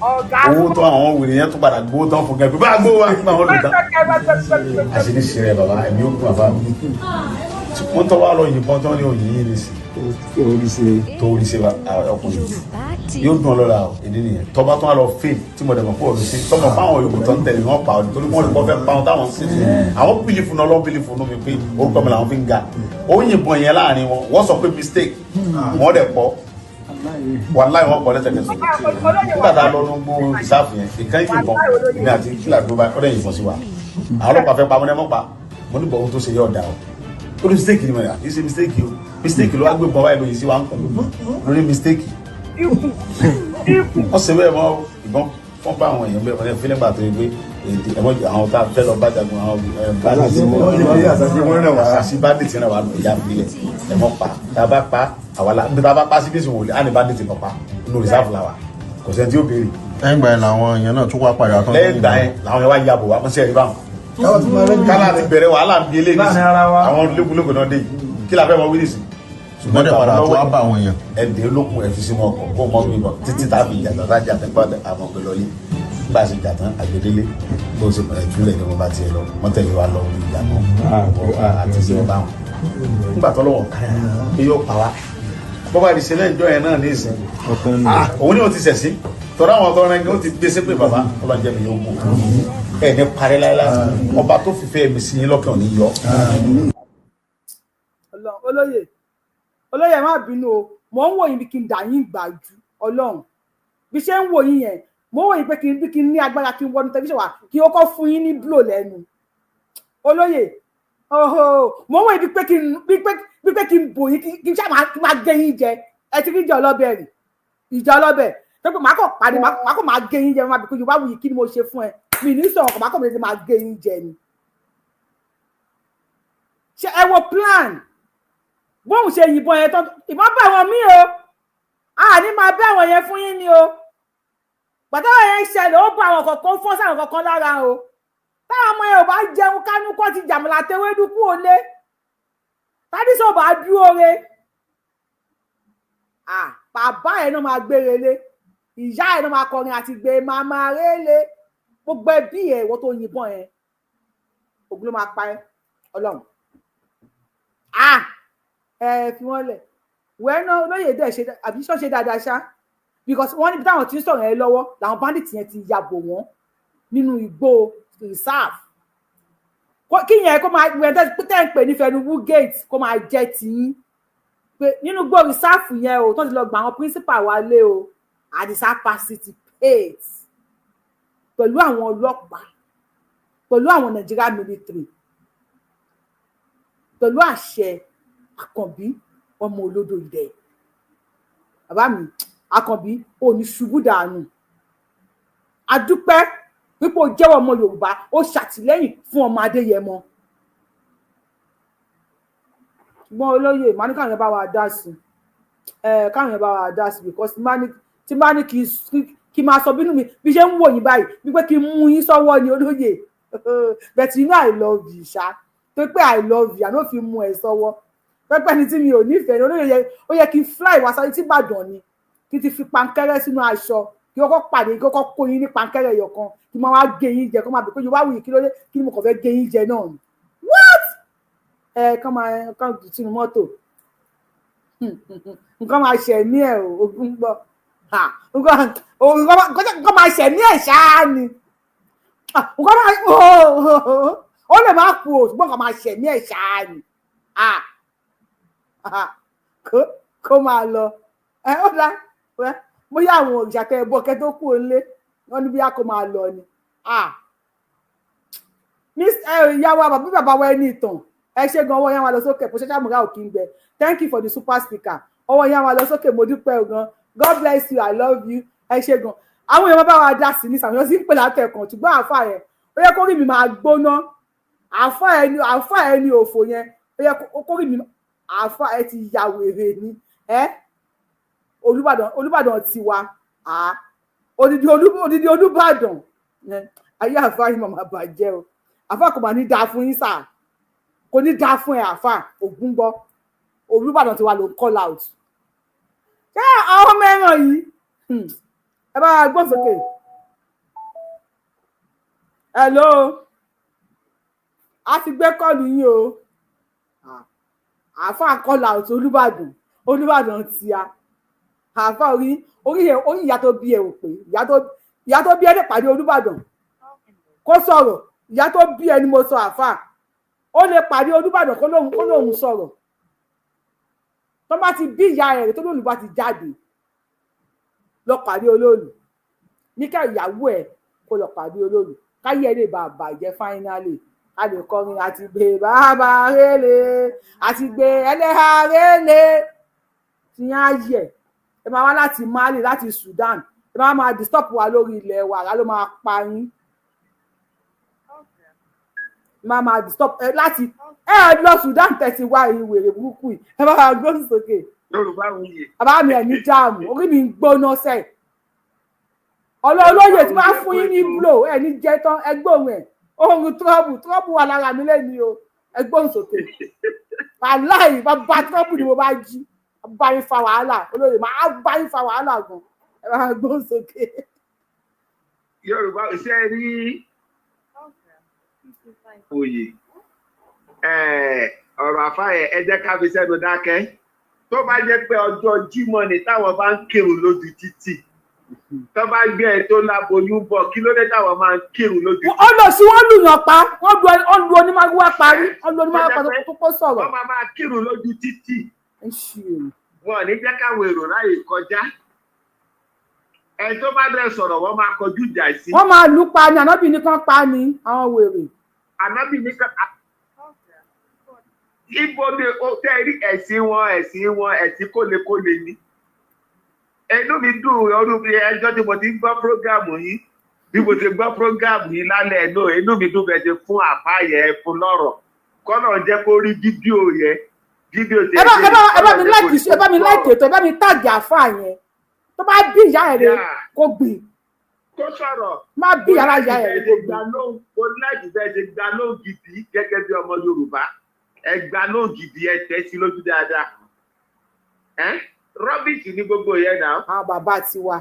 owó tó àwọn wèrè yẹn tó padà gbówó tán fún gẹ́gẹ́ bá gbówó wá nígbà wọn lò tán àṣíríṣẹ́ rẹ̀ bàbá ẹ̀mí ogun àbá wọ́n tọ́ wá lọ yìnbọn tán ní òyìn yìí nìsí tó orí ṣe ọkùnrin yóò dùn ọlọ́ra ìdí nìyẹn tọ́ba tó wá lọ fèè tí mo dẹ̀mọ̀ pé ọ̀rọ̀ sí tọ́mọ fáwọn yòókù tó ń tẹ̀lé wọn pa ọ̀dọ̀ torí wọ́n lè kọ́ fẹ́ pa wọn táwọn sì ṣe àwọn bìlìfù náà lọ́wọ́ bìlìfù nù mí pé orúkọ mi làwọn fi ń ga ó yìnbọn yẹn láàrin wọn wọ́n sọ pé mistake wọ́n dẹ̀ pọ̀ wàláì wọn pọ̀ lẹ́sẹ̀kẹsẹ̀ nígbà tá a lọ ní gbó rìsáàfù yẹn ìkan yìnbọn èmi àti kílà tó bá ọ̀rẹ́ yìnbọn sí wa àwọn ọlọ́pàá fẹ́ pa mọ́ nẹ́mọ́ pa mo ní bọ̀wọ́ tó ṣe yẹ ọ̀dà o ó ní mistake ni mo yà kì í ṣe mistake o mistake ló wá gbé bọ́ wáyé lóyìn sí wa ń kọ́ lórí mistake wọ́n ṣe bẹ́ẹ̀ mọ́ ìbọn wọ́n bá àwọn èèyàn bẹ́ẹ̀ wọ́n fi nígbà tó yẹ pé ẹ̀wọ̀n àwọn tá a fẹ́ lọ bá jagun àwọn àṣàṣì bandit náà wà lọ ìyá àbílẹ̀ ẹ̀wọ̀n pa tá a bá pa àwàlà bí tá a bá pa sí bí sùn wòlé á ní bandit lọ pa inú reserve la wa kò sẹ́ni tí ó béèrè. lẹ́yìn ìgbà yẹn làwọn èèyàn náà tún wá padà tán. lẹ́yìn ìgbà yẹn làwọn yẹn wá yàbò wá mọ́sí ẹ̀rí báwọn. kálá ti bẹ̀rẹ̀ wàhálà ń bí eléyìí àwọn lókùlókù náà dé kí la fẹ́ mọ wíìlì sí. ṣùgbọ́n dẹ̀ padà tó wá bá àwọn èèyàn. ẹ̀dẹ̀ olókùn ẹ̀ fi sínú ọkọ̀ kó mọ́ bí bọ̀ títí tá a fi jàtọ̀ tá a jàtọ̀ gbọ́dọ̀ àmọ́ pé lọ́lé bá a ṣe jàtọ̀ àgbẹ̀dẹ́lé bó ṣe bẹ̀rẹ̀ jùlẹ̀ ní mo bá tiẹ̀ lọ mọ́tẹ̀lẹ́ wa lọ orí ìjà náà àti ṣe báwọn. nígbà tó lọ́wọ́ kárí pé yóò pa wá bọ́bá ìdíṣẹ́ náà ìjọ yẹn náà ní ìsìn òun ni ó ti ṣẹ̀ sí tọ́lá àwọn ọ̀tọ́ rẹ̀ ó ti gbé sépè bàbá ọlọ́jẹ́ mi yóò kú ẹ̀ ní parí láíláí ọba tó fìfẹ́ mi sí yín lọ́kàn ní yọ. olóyè má bínú o mò ń wò yín bí kí n dà yín gbà ju Ọlọ́run bí ṣe ń wò yín yẹn mo wò yín pé kí n ní agbára kí n wọnú tẹlifíṣàn wá kí ó kọ́ fún yín ní blow lẹ́nu olóyè mo wò yín bí pé kí n bò yín kí n ṣáà máa gé yín jẹ ẹ ti rí ìjà ọlọ́bẹ̀ rí ìjà ọlọ́bẹ̀ tó pé màá kọ̀ pàdé màá kọ̀ máa gé yín jẹ máa bí pé Yorùbá wuyì kí ni mo ṣe fún ẹ mi ní sọ̀rọ̀ kọ̀ màá kọ̀ mi máa gé yín jẹ ni ṣe ẹ wo plan bóun ṣe yìnbọn yẹn tán ìbọn bá wọn mí o àní máa bẹ́ àwọn yẹn fún yín ni o pàtàkì yẹn ṣẹlẹ̀ ó bá àwọn kọ̀ọ̀kan fọ́n sáwọn kọ̀ọ̀kan lára o táwọn ọmọ yẹn ò bá jẹun kánú kọ́ ti jàmùlà tewédú kú òlé tádísọ̀ bá dúró re bàbá ẹ̀ náà máa gbére lé ìyá ẹ̀ náà máa kọrin àti gbé màmá rélé gbogbo ẹbí ẹ̀ ìwọ tó yìnbọn yẹn ògùn ló máa pa ẹ́ Ọlọ́run fi wọ́n lẹ̀ wẹ́ẹ́nà olóyè dẹ̀ ṣe àbí ṣọ́ṣe dáadáa ṣá because wọ́n níbi táwọn tí ń sọ̀rọ̀ yẹn lọ́wọ́ làwọn bandits yẹn ti yàbò wọ́n nínú igbó reserve kí yẹn kó máa wẹ̀ tẹ́ ń pè ní fẹnuwu gate kó máa jẹ́ tiyín pé nínú igbó reserve yẹn o tó ti lọ gba àwọn principal wálé o Àdìsá City eight pẹ̀lú àwọn ọlọ́pàá pẹ̀lú àwọn Nigeria military pẹ̀lú àṣẹ Àkànbí ọmọ olódò ìdẹ bàbá mi Àkànbí ò ní ṣubú dànù adúpẹ́ pípò jẹ́wọ́ ọmọ Yorùbá ó ṣàtìlẹ́yìn fún ọmọ Adéyẹmọ ṣùgbọ́n olóyè mani káwọn yẹn bá wa dá sí káwọn yẹn bá wa dá sí because tí bá ní kí máa sọ bínú mi bí ṣe ń wò yín báyìí wípé kí n mú yín sọ́wọ́ ni olóyè but you know I love you ṣá tó pé I love you àná fi mú ẹ sọ́wọ́ pẹ́pẹ́ ni tí mi ò nífẹ̀ẹ́ ní olóyè ó yẹ kí n fly wá sáré tí Ìbàdàn ni kí n ti fi pankẹ́rẹ́ sínú aṣọ kí kọ́kọ́ pàdé kí kọ́kọ́ kó yín ní pankẹ́rẹ́ ẹ̀yọ̀ kan kí n máa wá gé yín jẹ kó máa bẹ̀ pé Yorùbá wuyì kí ló dé kí ni mo kàn fẹ́ gé yín jẹ náà ni what kán jù sínú mọ́tò nǹkan máa ṣẹ̀ ní ẹ̀ ogun gbọ́ nǹkan máa ṣẹ̀ ní ẹ̀ ṣáá ni nǹkan máa ó lè má kú o ṣùgbọ́n nǹkan máa ṣẹ̀ ní ẹ̀ ṣáá ni kó máa lọ ó dá bóyá àwọn òrìṣà tẹ ẹbọ kẹ tó kú òǹlé wọn ní bóyá kó máa lọ ni ìyá wa bàbá wa ẹni ìtàn ẹ ṣe gan ọwọ́ yẹn wá lọ sókè kò ṣẹṣẹ àmúra òkè ń gbẹ thank you for the super speaker ọwọ́ yẹn wá lọ sókè mo dúpẹ́ gan God bless you I love you ẹ ṣe gan àwọn èèyàn bá wa dá sí ní sàmúlò sí ń pè látẹ̀kàn ṣùgbọ́n àáfà yẹn ó yẹ kó rí mi máa gbóná àáfà ẹni òfò yẹn ó yẹ kó rí mi àáfà ẹ ti ya wèrè ni Olúbàdàn tiwa odidi Olúbàdàn ayé àáfà yìí màmá bàjẹ́ o àáfà kò máa ní dáa fún yín sáà kò ní dáa fún ẹ àáfà ògún gbọ́ Olúbàdàn tiwa ló ń call out ṣé àwọn ọmọ ẹran yìí ẹ bá gbọ́n sókè hello a ti gbé kọ́ọ̀lù yín o àáfà call out Olúbàdàn tíya àáfà orí ìyá tó bí ẹ ò pé ìyá tó bí ẹ lè pàdé Olúbàdàn kó sọ̀rọ̀ ìyá tó bí ẹ ni mo sọ àáfà ó lè pàdé Olúbàdàn kó lóun sọ̀rọ̀ tó bá ti bí ìyá rẹ̀ tó lóun bá ti jáde lọ pàdé Olóòlù ní ká ìyàwó ẹ kó lọ pàdé Olóòlù káyé ẹ lè bá bàjẹ́ fáínálì a lè kọrin àti gbé bàbá rélé àti gbé ẹlẹ́hà rélé tí yẹn á yẹ ẹ máa wá láti Mali láti Sudan ẹ máa disturb wa lórí ilẹ̀ wa ló máa pa yín máa disturb láti lọ Sudan tẹ̀sí wá ìwèrè burúkú yìí ẹ máa gbóhùn sókè Yorùbá wuyì bàbá mi ẹ̀ ní jáàmù orí mi ń gbóná sẹ́ẹ̀ olóyè tí wọ́n fún yín ní blow ẹ̀ ní jẹ́ tán ẹgbẹ́ òun ẹ̀ ohun trọ́bù wà lára mi lẹ́ni o ẹgbẹ́ òun sókè wàláì bàbá trọ́bù ni mo bá jí bá yín fa wàhálà olóyè máa bá yín fa wàhálà gan ẹ máa gbóhùn sókè. Yorùbá ṣe rí oyè ọ̀rọ̀ àfáyẹ ẹ jẹ́ ká fi sẹ́nu dákẹ́ tó bá jẹ́ pé ọjọ́ Jímọ̀ ni táwọn bá ń kírun lójú títì tó bá gbé ẹ tó láboyún bọ̀ kí ló dé táwọn máa ń kírun lójú títì. ó lọ sí wọn lùyàn pa wọn lu onímọ̀gbọ́n parí wọn lu onímọ̀gbọ́n tó kó sọ̀rọ̀. wọ́n máa kírun lójú títì wọn ò ní jẹ́ káwọn èrò ráyè kọjá ẹni tó bá dẹ̀ sọ̀rọ̀ wọ́n máa kọjú ìjà sí. wọ́n máa lù pa ni ànábì nìkan pa ni àwọn wèrè. ànábì nìkan ibo ni o tẹ́ rí ẹ̀sìn wọn ẹ̀sìn kólekóle ni. inú mi dùn ọdún ẹjọ́ tí mo ti ń gbọ́ prógámù yìí bí mo ti gbọ́ prógámù yìí lálẹ́ ẹ̀nà inú mi dùn bẹ́ẹ̀ ṣe fún àfáàyẹ fún lọ́rọ̀ kọ́nà jẹ́ kó rí fídíò yẹn fídíò tí ẹ bá mi láìkì ṣe ẹ bá mi láìkì ètò ẹ bá mi tàgì àfáà yẹn tó bá bí ìyá ẹ̀ rẹ̀ kó gbìn. kó sọ̀rọ̀ má bí ara ìyá ẹ̀ rẹ̀ kó gbìn. mo láìkì bẹ́ẹ̀ ṣe gba lóhùn gidi gẹ́gẹ́ bí ọmọ Yorùbá ẹ gba lóhùn gidi ẹ tẹ́ sí lójú dáadáa rọ́bìtì ní gbogbo yẹn náà. àwọn bàbá ti wá.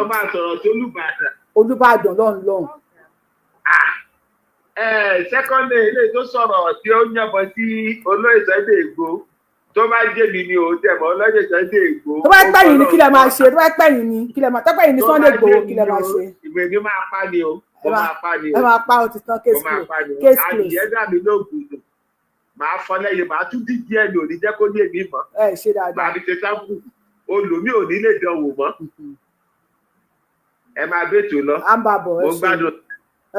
ó máa sọ̀rọ̀ sí Olúbàdàn lọ́hùn. sẹ́kọ́ndé ilé tó sọ̀rọ̀ tí ó yànbọ̀ sí olóyè Sunday Igboho tó bá jẹ́ mi ni òun tẹ̀mọ́ olóyè Sunday Igboho. tó bá pẹ̀yìn ni kí lẹ máa ṣe tó bá pẹ̀yìn ni kí lẹ máa tọ́pẹ̀yìn ni Sunday Igboho kí lẹ máa ṣe. ìwé mi máa pa ni o ó máa pa ni o ẹ máa pa ó ti tán case close. adìyẹ dàbí lóògùn dùn màá fọ lẹ́yìn màá tún dídí ẹ̀ lò ní jẹ́ kó ní èmi mọ́. ẹ ṣe dáadáa. màá fi ṣe sáfù olùmí ò ní lè dán wò mọ́. ẹ máa bètò lọ. à ń bà bọ̀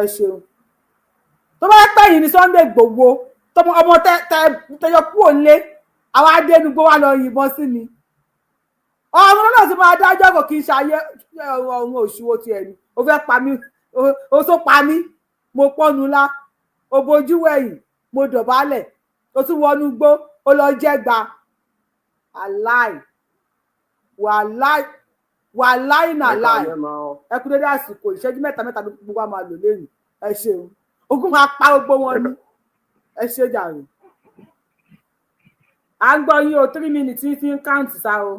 ẹ ṣeun. tó bá pẹ̀yìn ni Sunday Igboho ọmọ tẹyọ kúrò nílé àwọn adẹnugbó wa lọ yìnbọn sí mi. ọ̀run náà ti máa dájọ́ kò kí n ṣayé ọ̀run òṣùwò ti ẹ̀mí ó fẹ́ pa mí ó tó pa mí mo pọ́nu ńlá ó bojú wẹ̀yìn mo dọ̀bálẹ̀ ó tún wọnú gbó ó lọ jẹ́gba wàláì nàláì ẹ kú dédé àsìkò ìṣẹ́jú mẹ́ta ló gbogbo wa máa lò lẹ́yìn ẹ ṣeun ogun máa pa gbogbo wọn ní ẹ ṣe jàre à ń gbọ́ yín o 3 minutes tí ń káùntì sá o.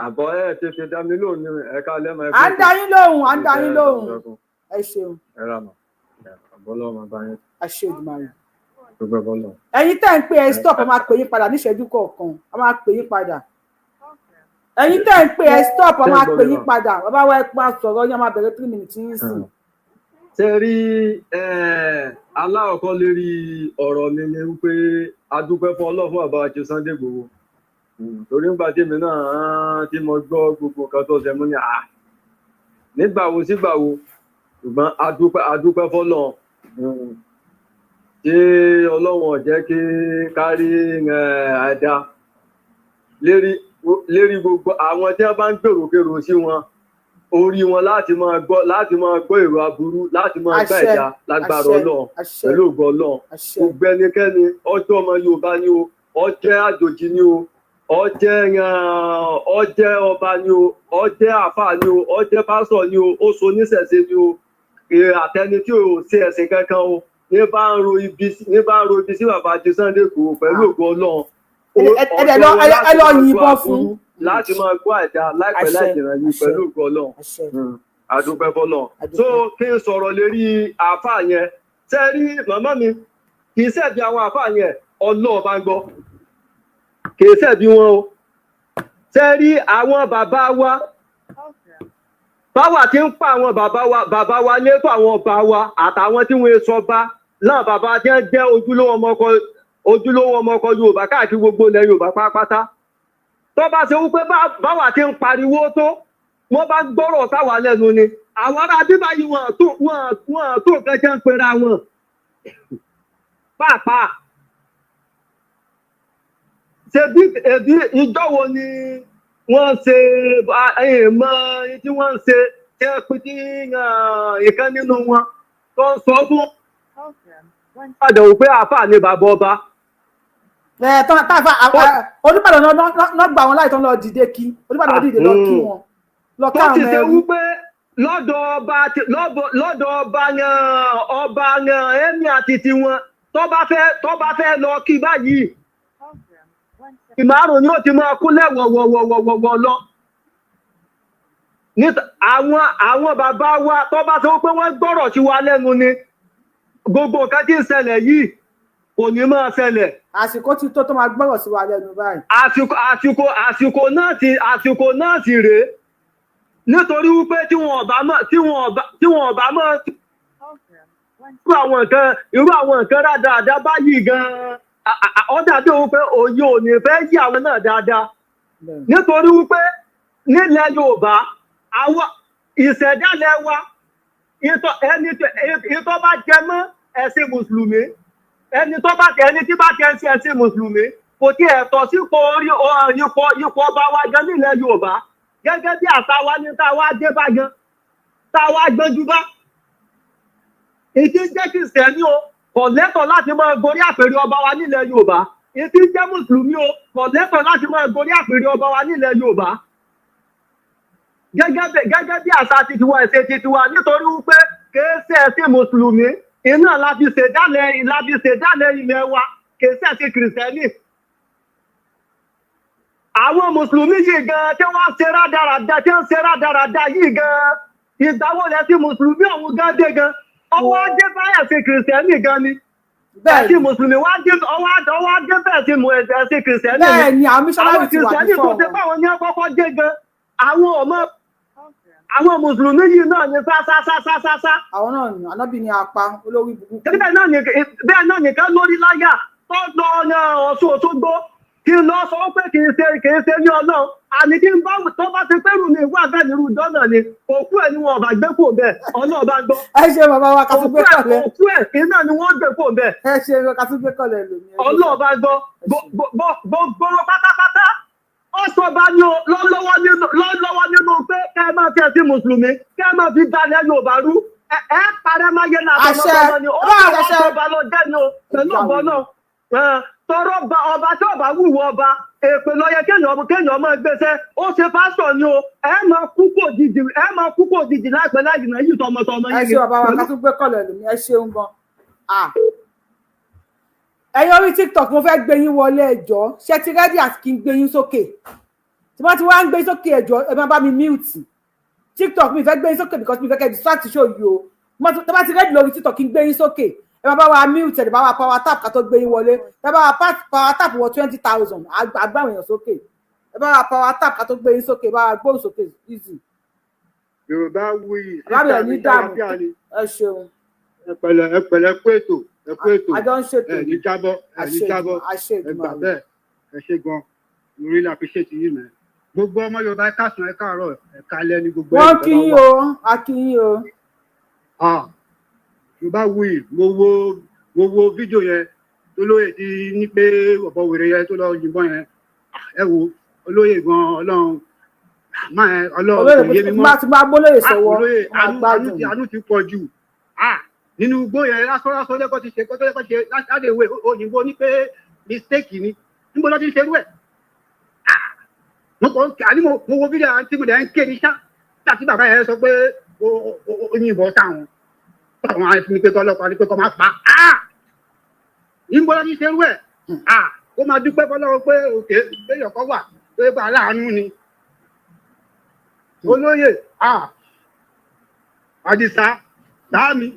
àbọ̀ ẹ̀ ti fi dá mi lóhùn ní ẹ̀ka lẹ́mọ̀ ẹ̀ka. à ń dá yín lóhùn ẹ ṣeun. ẹ rà mọ́ àbọ̀lọ́ ọmọ bá yẹn. ẹ ṣe Èdùmàrè. gbogbo bọ́lọ̀. ẹ̀yin tẹ́ ń pè ẹ stop ọ máa pè yín padà níṣẹ́jú kọ̀ọ̀kan ọ máa pè yín padà. ẹ̀yin tẹ́ ń pè ẹ stop ọ máa pè yín padà bàbá wa ẹ pa sọ̀rọ̀ yín máa bẹ̀rẹ̀ 3 minutes yín sìn. ṣe rí aláwọ̀kọ́ lérí ọ̀rọ̀ mi ni wípé adúpẹ́ fún Ọlọ́run àbá ṣe Sunday Igboho torí ńgbà tèmi náà tí mo gbọ́ gbogbo nǹkan tó ṣe mú ní nígbàwo sígbàwo ṣùgbọ́n adúpẹ́ fọ́lọ́run tí Ọlọ́run jẹ́ kí kárí àìdá lérí gbogbo àwọn tí wọ́n bá ń gbèròkèrò sí wọn orí wọn láti máa gbọ́ èrò aburú láti máa gbá ẹ̀dá lágbára Ọlọ́run pẹ̀lú ògo Ọlọ́run gbogbo ẹnikẹ́ni ọjọ́ ọmọ Yorùbá ni o ọjẹ́ àjòjì ni o ọjẹ́ ọba ni o ọjẹ́ àfáà ni o ọjẹ́ pásọ̀ ni o ó so níṣẹ̀ṣe ni o àtẹni tí ò ṣe ẹ̀sìn kankan o ní bá ń ro ibi sí bàbá jẹ Sunday Igboho pẹ̀lú ògo Ọlọ́run ẹ lọ yìnbọn fún láti máa gbọ́ àjà láìpẹ́ láìjìnà yìí pẹ̀lú ògo Ọlọ́run àdúpẹ́ fọ́lọ́run so kí n sọ̀rọ̀ lérí àáfàá yẹn tẹ́ rí màmá mi kì í ṣẹ̀bi àwọn àáfàá yẹn Ọlọ́run bá ń gbọ́ kì í ṣẹ̀bi wọn o tẹ́ rí àwọn bàbá wa báwa ti ń pa àwọn bàbá wa lẹ́tọ̀ àwọn ọba wa àtàwọn tí wọ́n sọ bá náà bàbá tí wọ́n jẹ́ ojúlówó ọmọ ọkọ Yorùbá káàkiri gbogbo ilẹ̀ Yorùbá pátápátá tó bá ṣe wípé báwa ti ń pariwo tó wọ́n bá gbọ́rọ̀ sáwà lẹ́nu ni àwọn ará bíbá yìí wọ́n tó kẹ́kẹ́ ń pera wọn pàápàá ṣe bí ìjọ wo ni wọ́n ṣe èèmọ̀ tí wọ́n ń ṣe tí wọ́n pín tí ìkan nínú wọn tó ń sọ fún padà wípé àáfàá ni bàbá ọba. Olúbàdàn náà gbà wọn láì tán lọ dìde kí Olúbàdàn náà dìde lọ kí wọn lọ ká àwọn ẹrú. tó ti ṣe wípé lọ́dọ̀ ọba ẹ̀mí àti tiwọn tó bá fẹ́ lọ kí báyìí ìmárùn ni ó ti máa kúnlẹ̀ wọ̀wọ̀wọ̀wọ̀ lọ. àwọn bàbá wa tó bá sọ pé wọ́n gbọ́rọ̀ sí wa lẹ́nu ni gbogbo nǹkan tí ń ṣẹlẹ̀ yìí kò ní máa ṣẹlẹ̀. àsìkò ti tó máa gbọ́rọ̀ sí wa lẹ́nu báyìí. àsìkò náà ti rèé nítorí wípé tí wọn bá mọ̀ irú àwọn nǹkan dáadáa báyìí gan-an ó dàbí wípé òye ò ní fẹ́ yí àwọn náà dáadáa nítorí wípé nílẹ̀ Yorùbá àwọn ìṣẹ̀dálẹ̀ wa ẹni tó bá jẹ mọ́ ẹ̀sìn mùsùlùmí ẹni tí bá tẹ̀ ń ṣe ẹ̀sìn mùsùlùmí kò tí ẹ̀ tọ́ sí ipò ọba wa gan nílẹ̀ Yorùbá gẹ́gẹ́ bí àṣà wa ní táwa dé bá gan táwa gbẹ́jú bá ìdí jẹ́ kìrìsìtẹ́nì o kò lẹ́tọ̀ọ́ láti máa gorí àpèrè ọba wa nílẹ̀ Yorùbá ìdí jẹ́ mùsùlùmí o kò lẹ́tọ̀ọ́ láti máa gorí àpèrè ọba wa nílẹ̀ Yorùbá gẹ́gẹ́ bí àṣà titiwa ẹ̀sìn titiwa nítorí wípé kìí ṣe ẹ̀sìn mùsùlùmí iná láti ṣèdálẹ̀ ilẹ̀ wa kìí ṣe ẹ̀sìn kìrìsìtẹ́nì. Àwọn mùsùlùmí yìí gan tí wọ́n ṣe rádaràda yìí gan ìgbàwó lẹ sí mùsùlùmí ọ̀hún gan dé gan ọwọ́ dé báyà sí kìrìsìtẹ́nì gan ni ẹ̀sìn mùsùlùmí ọwọ́ dé bẹ́ẹ̀ sí ẹ̀sìn kìrìsìtẹ́nì ni àwọn kìrìsìtẹ́nì tó ṣe báwọn ní ọkọ̀ dé gan àwọn mùsùlùmí yìí náà ní sásásásásá. Àwọn náà ní anábì ní apá olórí burúkú. Bẹ́ẹ̀ náà nìkan lórí láyà tó lọ Ọ̀ṣun Òṣogbo kí n lọ sọ pé kì í ṣe ní Ọlọ́run àní kí n bá tó bá ti pẹ́rù ní ìwà bẹ́ẹ̀ nírú dọ́nà ni òkú ẹ̀ ni wọn ọba gbé kò bẹ́ẹ̀ Ọlọ́run bá gbọ́. Ẹ ṣe bàbá wa kàtó gbé kọ̀lẹ̀. Òkú ẹ̀ iná ni wọ́n gbé kò bẹ́ẹ̀. Ẹ ṣe kàtó gbé kọ̀lẹ̀ lónìí. Ọlọ́run bá gbọ́ gbogbo pátápátá ọ̀sọ̀ba ni ó lọ́wọ́ nínú pé kẹ́ ẹ máa fi ẹ̀sìn mùsùlùmí kẹ́ ẹ máa fi dalẹ̀ Yorùbá rú ẹ parẹ́ máa yẹ náà tọmọtọmọ ni ó ọ̀sọ̀ba lọ jẹ́ ni ó pẹ̀lú ọ̀bọ náà tọrọ ọba tí ọba wúwo ọba èpè lọ́yẹ kéèyàn máa gbéṣẹ́ ó ṣe pásítọ̀ ni ó ẹ máa kú kò dìdì láìpẹ́ láì jìnnà yìí tọmọtọmọ yìí. ẹ ṣe bàbá wa ká tún gbé kọ̀lẹ̀ lómi ẹ ṣeun gan. ẹ̀yin orí TikTok mo fẹ́ gbé yín wọlé ẹjọ́ ṣé ti rẹ́dí àti kí n gbé yín sókè tí wọ́n ti wá ń gbé sókè ẹjọ́ ẹ máa bá mi mute TikTok mi fẹ́ gbé yín sókè because mi fẹ́ kẹ́ distract show yìí o tí wọ́n ti rẹ́dí lórí TikTok kí n gbé yín sókè ẹ máa bá wa mute ẹ̀ bá wa power tap ká tó gbé yín wọlé ẹ bá wa power tap wọ 20,000 àgbàwọn èèyàn sókè ẹ bá wa power tap ká tó gbé yín sókè bá wa gbóhùn sókè easy. Yorùbá wuyì sísá mi dáadáa ni ẹ ṣeun ẹ pẹ̀lẹ́ pé ètò àjọ ń ṣètò ẹni jábọ́ ẹgbà bẹ́ẹ̀ ẹ ṣe gan lórí la fi ṣètì yìí mẹ gbogbo ọmọ Yorùbá ẹ káàsán ẹ káàárọ̀ ẹ kálẹ́ ní gbogbo ẹ. wọ́n kí yín o a kí yín o. Yorùbá wuyì mo wo fídíò yẹn tó lóye ti ní pé ọ̀bọ wèrè yẹn tó lọ yìnbọn yẹn ẹ wo olóyè gan Ọlọ́run kò yé mi mọ́. bá ti bá gbólóyè sọ̀wọ́ àánú ti pọ̀ jù. Nínú igbó yẹn lásán lẹ́kọ̀ọ́ ti ṣe kọ́ tó lẹ́kọ̀ọ́ ṣe láti ìwé òyìnbó ní pé mistake ni níbo ló ti ṣe irú ẹ̀. mo wo fídíò àǹtí mi dẹ̀ ń ké ní ṣá láti bàbá yẹn sọ pé òyìnbó táwọn àìsàn ní pé tọ́lọ́pàá ní pé kọ́ máa pa níbo ló ti ṣe irú ẹ̀. ó máa dúpẹ́ fọlọ́wọ́ pé òkè péyọ̀ kọ́ wà pé bá aláàánú ni. Olóyè Àdìsá dáàmì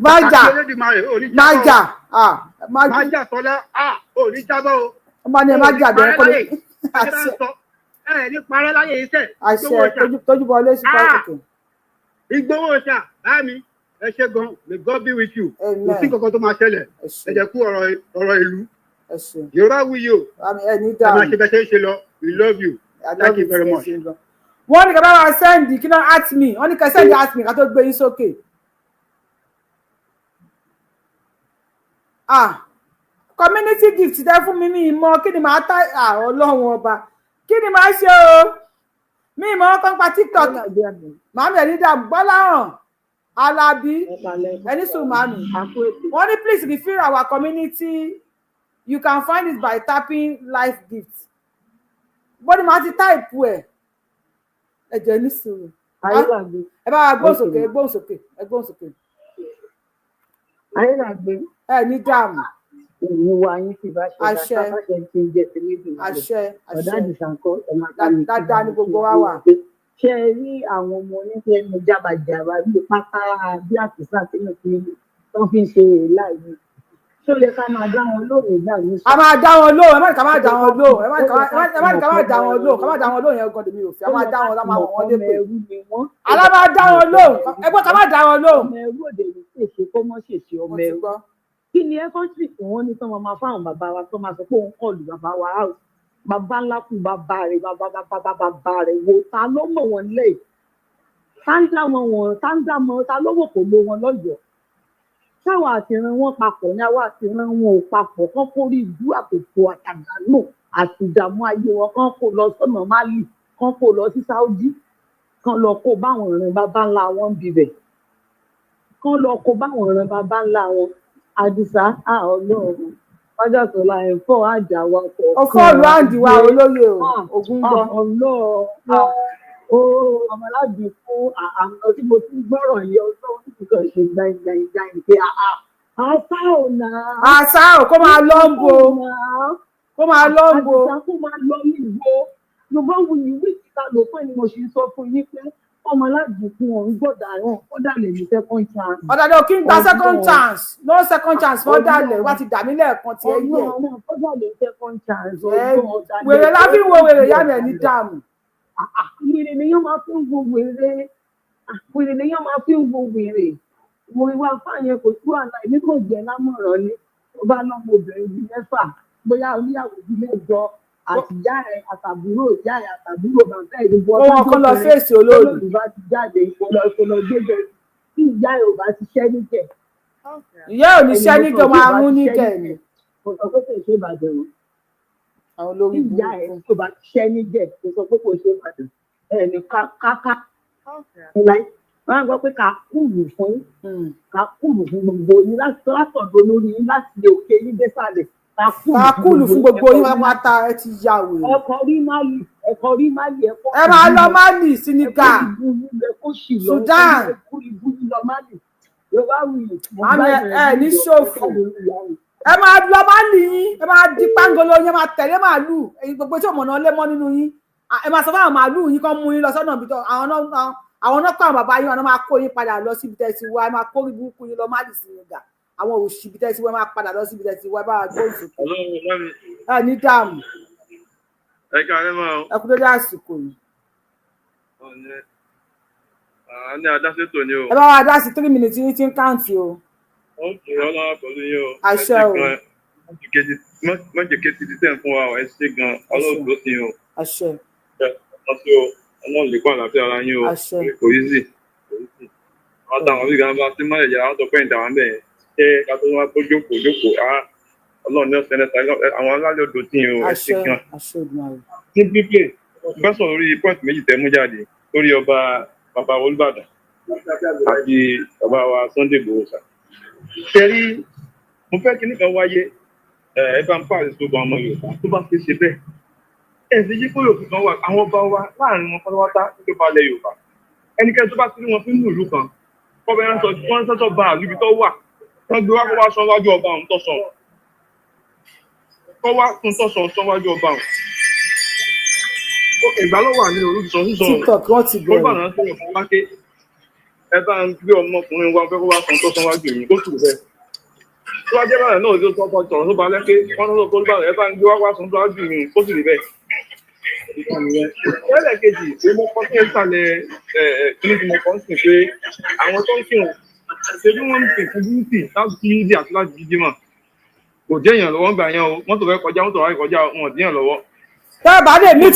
májà tọ́lá òní jábọ́ o. ọmọ ni ẹ má jà bẹ́ẹ̀ kọ́lé ẹ ní parẹ́ láyé iṣẹ́. àṣẹ tójúbọ lé sí pàtàkì. Ìgbòho ṣá láàmì ẹ ṣe gan may God be with you. kò sí kankan tó máa ṣẹlẹ̀ ẹ jẹ́ kú ọ̀rọ̀ ìlú. Yorùbá wuyì o ẹ máa ṣe bẹ́ẹ̀ ṣe lọ we love you thank you very much. wọ́n ní kí bá wa sẹ́ndì kí náà at me wọ́n ní kí sẹ́ndì at me ká tó gbé yín sókè. Community gift dẹ fún mi mọ kí ni màá tá Ọlọ́run ọba kí ni màá ṣe o mi mọ ọkọ pa TikTok màmí ẹni dà Gbọ́láhàn Alábí ẹni sùn màmí wọ́n ní please refill our community you can find it by tapping live gift bó ni màá ti táìpù ẹ jẹ́ ní sùúrù ẹ bá wa gbóhùn sókè. Ayélàgbé ẹ ní dààmú ìwà yín ti bá ṣe àṣẹ ti ń jẹ tẹlifí ọ̀dà àdìsànkọ dáadáa ní gbogbo wa wà. ṣé ẹ rí àwọn ọmọ oníṣẹ́nu jábàjábà bíi pátá bí àtúnṣe àtúnṣe tí wọ́n fi ń ṣe láàyè ṣó lè ká máa dá wọn lóhùn ìgbà yìí. A máa dá wọn lóhùn, ẹ má ní ká máa dá wọn lóhùn, ẹ má ní ká máa dá wọn lóhùn, ká máa dá wọn lóhùn yẹn gan-an mi ò fẹ́, a máa dá wọn láwọn àwọn ọmọdé pé. Àlá máa dá wọn lóhùn, ẹ gbọ́ ká máa dá wọn lóhùn. Ọmọ ẹrú òde ní ṣèṣe kó mọ́ ṣèṣe ọmọ ẹrú. Kí ni ẹ kọ́ńtì tí wọ́n ní tán máa fáwọn bàbá wa tó máa sọ pé òun kọlù bàbá wa house. Bàbá ńlá kù bàbá rẹ̀ wo ta ló mọ̀ wọn lé? Ta ló wò kò lo wọn lọ́yọ̀ọ́? Táwọn àtìrán wọn papọ̀ ní àwọn àtìrán wọn ò papọ̀ kán kó rí ìlú àkókò àtàgbànú àti ìdààmú ayé wọn kán kó lọ sọ́nà Mali kán kó lọ sí Saudi kán lọ kó báwọn ìran bàbá ńlá wọn bibẹ̀ kán lọ kó báwọn ìran bàbá ńlá wọn. Àdìsá Ọlọ́run ọjọ́ tó la ẹ̀fọ́ àjà wa kọ̀ọ̀kan. Ọkọ̀ ọ̀lú àǹdíwá olóyè Ògún gbọ́. Ọmọlábì fún àwọn tí mo ti gbọ́rọ̀ yìí ọlọ́run tí kò ṣe gbàǹgbàǹgbàǹ pé àṣà ò náà. Àṣà ò kó máa lọ ń bo. Kó máa lọ ń bo. Àṣà kó máa lọ ní ìbò. Yorùbá wù ní wíìkì ta ló fún ẹni mo ṣe sọ fún yín pé ọmọlábì fún òun gbọ́dọ̀ àrùn kódà lè ní second chance. Ọ̀dàdà kí n gba second chance no second chance fọ́dàlẹ̀ wá ti dà mí lẹ́ẹ̀kan tí ẹ yẹ. Kódà lè second chance. Wèrè la fi ń wo wèrè yá mi ẹ̀ ní dààmú. Wèrè lèyàn máa fi ń wo wèrè. Wèrè lèyàn máa fi ń wo wèrè. Mo ìwà fáyẹn kò tú àná èmi kò jẹ́ lámọ̀ràn ni. Ó bá lọ́mọ obìnrin bíi mẹ́fà bóyá oníyàwó bíi mẹ́jọ àti ìyá ẹ̀ àtàbúrò ìyá ẹ̀ àtàbúrò bàbá ẹ̀ gbogbo ọjọ́ kan lọ fèsì olóòlù. Olóòlù bá ti jáde ìkọlọ gbégbé tí ìyá ẹ̀ ò bá ti ṣẹ́ níkẹ̀. Ìyá ò ní ṣẹ́ níkẹ̀ máa mú níkẹ̀ ni. Kò sọ pé kò ṣe ìbàdàn o. Àwọn olórí burúkú. Ìyá ẹ̀ tó bá ti ṣẹ́ níkẹ̀ kò sọ pé kò ṣe ìbàdàn. Ẹni káká. Wọ́n á gbọ́ pé ká kúrò fún gbogbo yín látọ̀dọ̀ lórí yín láti lè òkè yín désàlẹ̀. Ká kúlù fún gbogbo yín pátá ẹ ti ya wèrè. Ẹ̀kọ́ rí Mali ẹ̀kọ́. Ẹ máa lọ Mali Senegal Sudan. Àmì ẹ ní ṣòfò. Ẹ máa lọ Mali yín ẹ máa di pangolo yín ẹ máa tẹ̀lé màálù èyí gbogbo tí òmùnà lé mọ́ nínú yín. Ẹ máa sọ fún àwọn màálù yín kan mú yín lọ sọ́nà ibi tó àwọn náà kọ́ àwọn bàbá yín wọn máa kó yín padà lọ síbi tẹ́ ti wá ẹ máa kó rí burúkú yín lọ Mali Senegal. Àwọn òṣìbí tẹ́ ti wá máa padà lọ síbi tẹ́ ti wá bá a gbóhùn sókè. Ẹ ní dààmú. Ẹ káàárẹ̀ mọ́ o. Ẹ kú dédé àsìkò yìí. Ní adásètò ni o. Ẹ bá wa dá sí 3 minutes yín tí ń káǹtì o. Ó ń kìí ọlọ́wọ́ pẹ̀lú yín o. Àṣẹ o. Mọ̀jẹ̀kẹ́ ti tẹ̀ fún wa ọ̀ ẹ ṣe gan ọlọ́run ló ti yín o. Àṣẹ. Ọlọ́run lè kọ́ àlàáfíà ara yín o. Àṣẹ. Kò yí sí. Wọ́n táwọn bí gan bá sí mọ́lẹ̀ jẹ́ àwọn tó pẹ́yìn tàwọn bẹ́ẹ̀ ṣé ká tó wá tó jókòó Ọlọ́run ní ọ̀sẹ̀ lẹ́ta àwọn alálẹ̀ odò tí yín o ẹ ṣe gan. Ní pípé fẹ́ sọ̀rọ̀ lórí pọ́ìntì méjì tẹ́ mú jáde lórí ọba bàbá Olúbàdàn àti bàbá wa Sunday Igboho. Ṣé rí mo fẹ́ kí nìkan wáyé ẹ bá ń pàṣẹ tó bá ọmọ Yorùbá tó bá fi ṣe bẹ́ẹ̀ ẹ sì yí pé òfin kan wà àwọn ọba wa láàrin wọn pátápátá tó bá lẹ Yorùbá ẹnikẹ́ni tó bá ti rí wọn fún ìlú kan kọ́bẹ̀ wọ́n sọ́tọ̀ bá àlùbí tó wà wọ́n gbé wá kó wá sọ́wájú ọba òun tó sọ̀rọ̀ kó wá tún tó sọ̀rọ̀ sọ́wájú ọba òun. Ìgbà ló wà nínú olùsọ sísọ kó bá náà sọ̀rọ̀ fún wáké ẹ bá ń gbé ọmọkùnrin wa fẹ́ kó wá sọ̀rọ̀ tó sọ́wájú yìí kó tù bẹ́ẹ̀. Tó wá jẹ́ báyìí náà ló sọ̀rọ̀ tó bá lẹ́kẹ́ wọ́n sọ̀rọ̀ kó bá ẹ bá ń gbé wá sọ̀rọ̀ tó wájú yìí kó sì rí bẹ́ẹ̀. Ẹlẹ́ẹ̀kejì pé mo kọ́ sí ìsàlẹ̀ kíní tí mo kọ́ sí pé àwọn tó ń kírun ṣe bí wọ́n ń pè fún bíútì láti kí ìdí àti láti jíjí mọ̀ kò jẹ́ èèyàn lọ́wọ́ gbà yẹn o mọ́tò rẹ kọjá mọ́tò rẹ kọjá wọn ò díyàn lọ́wọ́. Tẹ́ ẹ bá dé mí